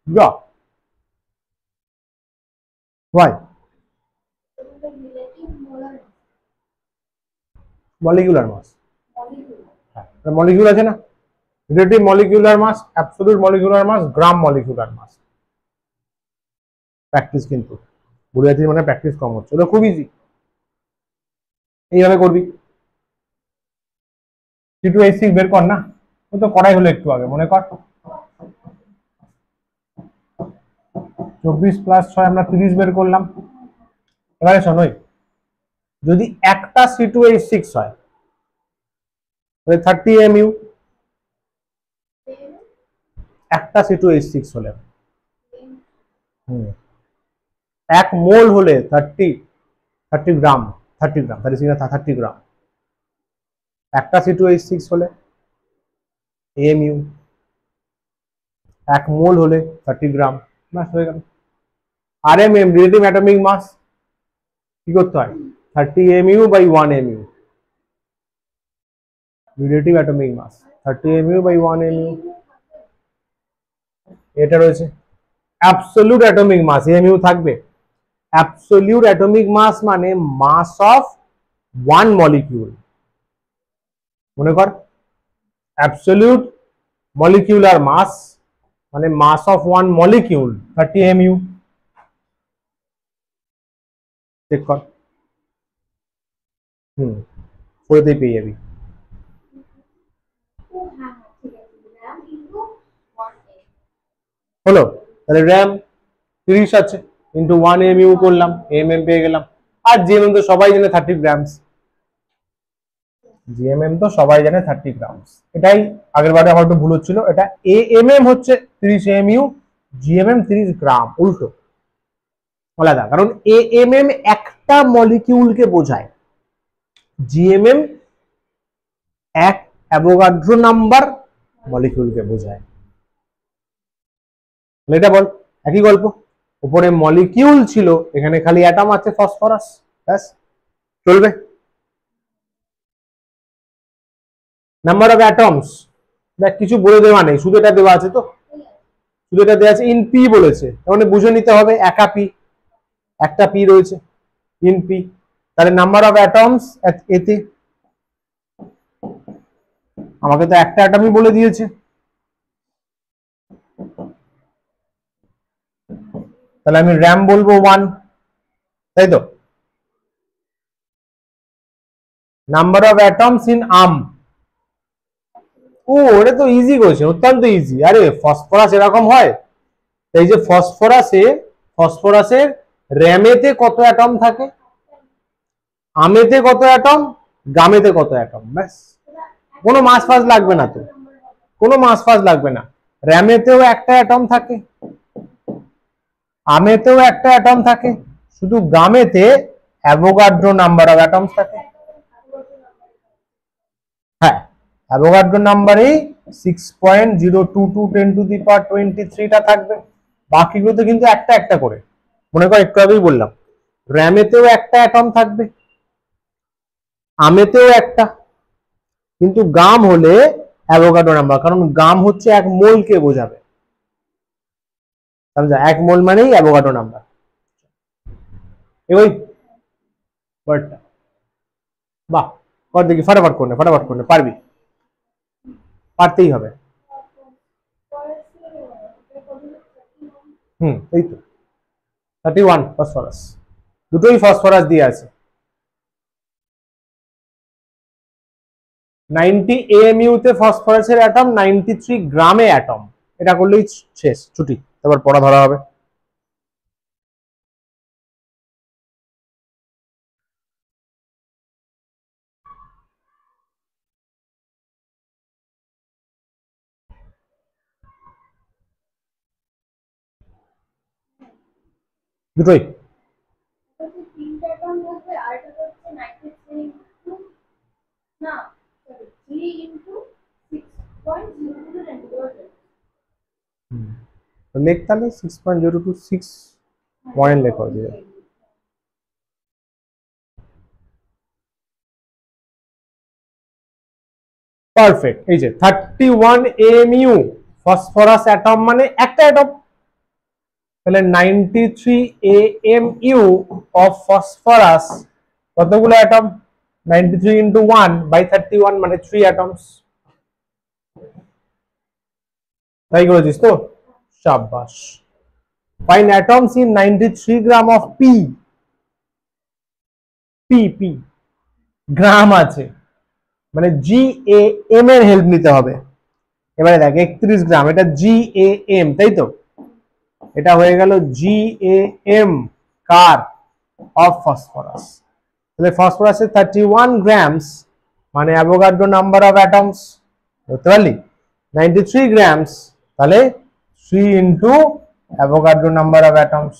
Yeah. Why? Molecular mass, molecule আছে না, relative molecular mass, absolute molecular mass, gram molecular mass. Practice কিন্তু বলে যাচ্ছি, মানে প্র্যাকটিস কম হচ্ছে, ওটা খুব ইজি, এইভাবে করবি। C2H6 বের কর না, ও তো করাই হলো একটু আগে, মনে কর 24 + 6 আমরা 30 বের করলাম। এবারে শোনোই, যদি একটা C2H6 হয় তাহলে 30 MU, একটা C2H6 হলে, 1 মোল হলে 30 গ্রাম, 30 গ্রাম, 30 গ্রাম। একটা C2H6 হলে AMU, 1 মোল হলে 30 গ্রাম, ব্যাস হয়ে গেল। RMM, রিলেটিভ অ্যাটমিক মাস, কি করতে হয় 30 MU/1 MU, relative atomic mass 30 MU/1 MU। এটা রয়েছে অ্যাবসলিউট অ্যাটমিক মাস, AMU থাকবে। অ্যাবসলিউট অ্যাটমিক মাস মানে মাস অফ ওয়ান মলিকিউল, মনে কর অ্যাবসলিউট মলিকিউলার মাস মানে mass of one molecule 30 MU। Check কর, ওতেই পেয়ে যাবি। হলো, তাহলে র্যাম 30 আছে, ইন্টু 1 MU করলাম, MM পেয়ে গেলাম। আর GMM তো সবাই জানে 30 গ্রামস, GMM তো সবাই জানে 30 গ্রামস। এটাই আগের বারে আমার একটু ভুল হচ্ছিল, এটা AMM হচ্ছে 30 MU, GMM 30 গ্রাম, উল্টো আলাদা, কারণ AMM একটা মলিকিউলকে বোঝায়, GMM এক অ্যাভোগাড্রো নাম্বার মলিকিউলকে বোঝায়। এটা বল, একই গল্প, উপরে মলিকিউল ছিল, এখানে খালি অ্যাটম আছে ফসফরাস, ব্যাস চলবে। নাম্বার অফ অ্যাটমস, দেখ কিছু বলে দেওয়া নেই, শুধু এটা দেওয়া আছে, তো শুধু এটা দেওয়া আছে, ইন পি বলেছে, মানে বুঝে নিতে হবে একা পি, একটা পি রয়েছে ইন পি। তাহলে নাম্বার অফ অ্যাটমস এতে, আমাকে তো একটা অ্যাটমই বলে দিয়েছে, তাহলে আমি র্যাম বলবো 1, তাই তো। Number of atoms in arm, ও এটা তো ইজি কোয়েশ্চেন, অত্যন্ত ইজি। আরে ফসফরাস এরকম হয়, এই যে ফসফরাসের র্যামেতে কত অ্যাটম থাকে, আমেতে কত অ্যাটম, গামেতে কত অ্যাটম, ব্যাস, কোনো মাস ফাস লাগবে না, তো কোনো মাস ফাস লাগবে না। র্যামেতেও একটা অ্যাটম থাকে, আমেতেও একটা অ্যাটম থাকে, শুধু গামেতে অ্যাভোগাড্রো নাম্বার অফ অ্যাটমস থাকে। হ্যাঁ, অ্যাভোগাড্রো নাম্বারে 6.022 10 টু দি পাওয়ার 23 টা থাকবে, বাকিগুলোতে কিন্তু একটা একটা করে। মনে কর একটু আগেই বললাম র্যামেতেও একটা অ্যাটম থাকবে, আমেতেও একটা, কিন্তু গ্রাম হলে অ্যাভোগাড্রো নাম্বার, কারণ গ্রাম হচ্ছে 1 মোলকে বোঝাবে, समझा? 1 মোল মানেই অ্যাভোগাড্রো নাম্বার। ওই ওয়ার্ডটা বাহ, কর দেখি, ফটাফট করনে পারবি, পারতেই হবে। এই তো 31 ফসফরাস, দুটোই ফসফরাস দিয়ে আছে। 90 AMU তে ফসফরাসের অ্যাটম, 93 গ্রামে অ্যাটম। এটা করলেই শেষ, ছুটি, এবার পড়া ধরা হবে। দুটোই লেখ তাহলে 6.026 পয়েন্ট লেখো দিয়ে। পারফেক্ট। এই যে 31 AMU ফসফরাস অ্যাটম মানে একটা অ্যাটম, তাহলে 93 AMU অফ ফসফরাস কতগুলো অ্যাটম? 93 ইন্টু 1 বাই 31 মানে 3 অ্যাটমস। তাই করেছিস তো, শাবাশ। Find atoms in 93 gram of P. P P gram আছে মানে GAM এর হেল্প নিতে হবে। এবারে দেখ 31 গ্রাম, এটা GAM, তাই তো? এটা হয়ে গেল GAM কার? Of phosphorus. তাহলে ফসফরাসের 31 গ্রামস মানে অ্যাভোগাড্রো নাম্বার অফ অ্যাটমস, বুঝতে পারলি? 93 গ্রামস, তাহলে 3 into Avogadro number of atoms.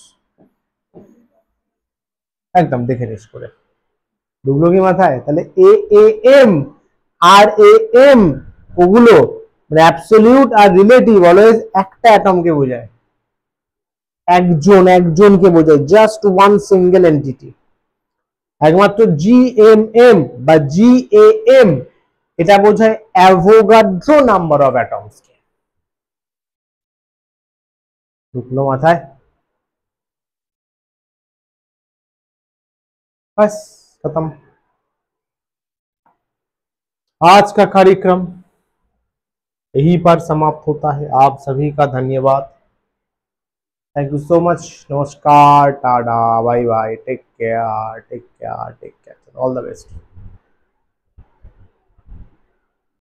একদম দেখে নিস করে, ঢুকলো কি মাথায়? তাহলে AAM আর AM ওগুলো মানে অ্যাবসলিউট আর রিলেটিভ অলওয়েজ একটা অ্যাটমকে বোঝায়, একজনকে বোঝায়, জাস্ট ওয়ান সিঙ্গেল এন্টিটি। একমাত্র GMM বা GAM এটা বোঝায় অ্যাভোগাড্রো নাম্বার অফ অ্যাটমস কে। ঢুকলো মাথায়? बस खत्म। आज का कार्यक्रम यहीं पर समाप्त होता है। आप सभी का धन्यवाद, थैंक यू सो मच। नमस्कार, tata, bye bye, take care, all the best.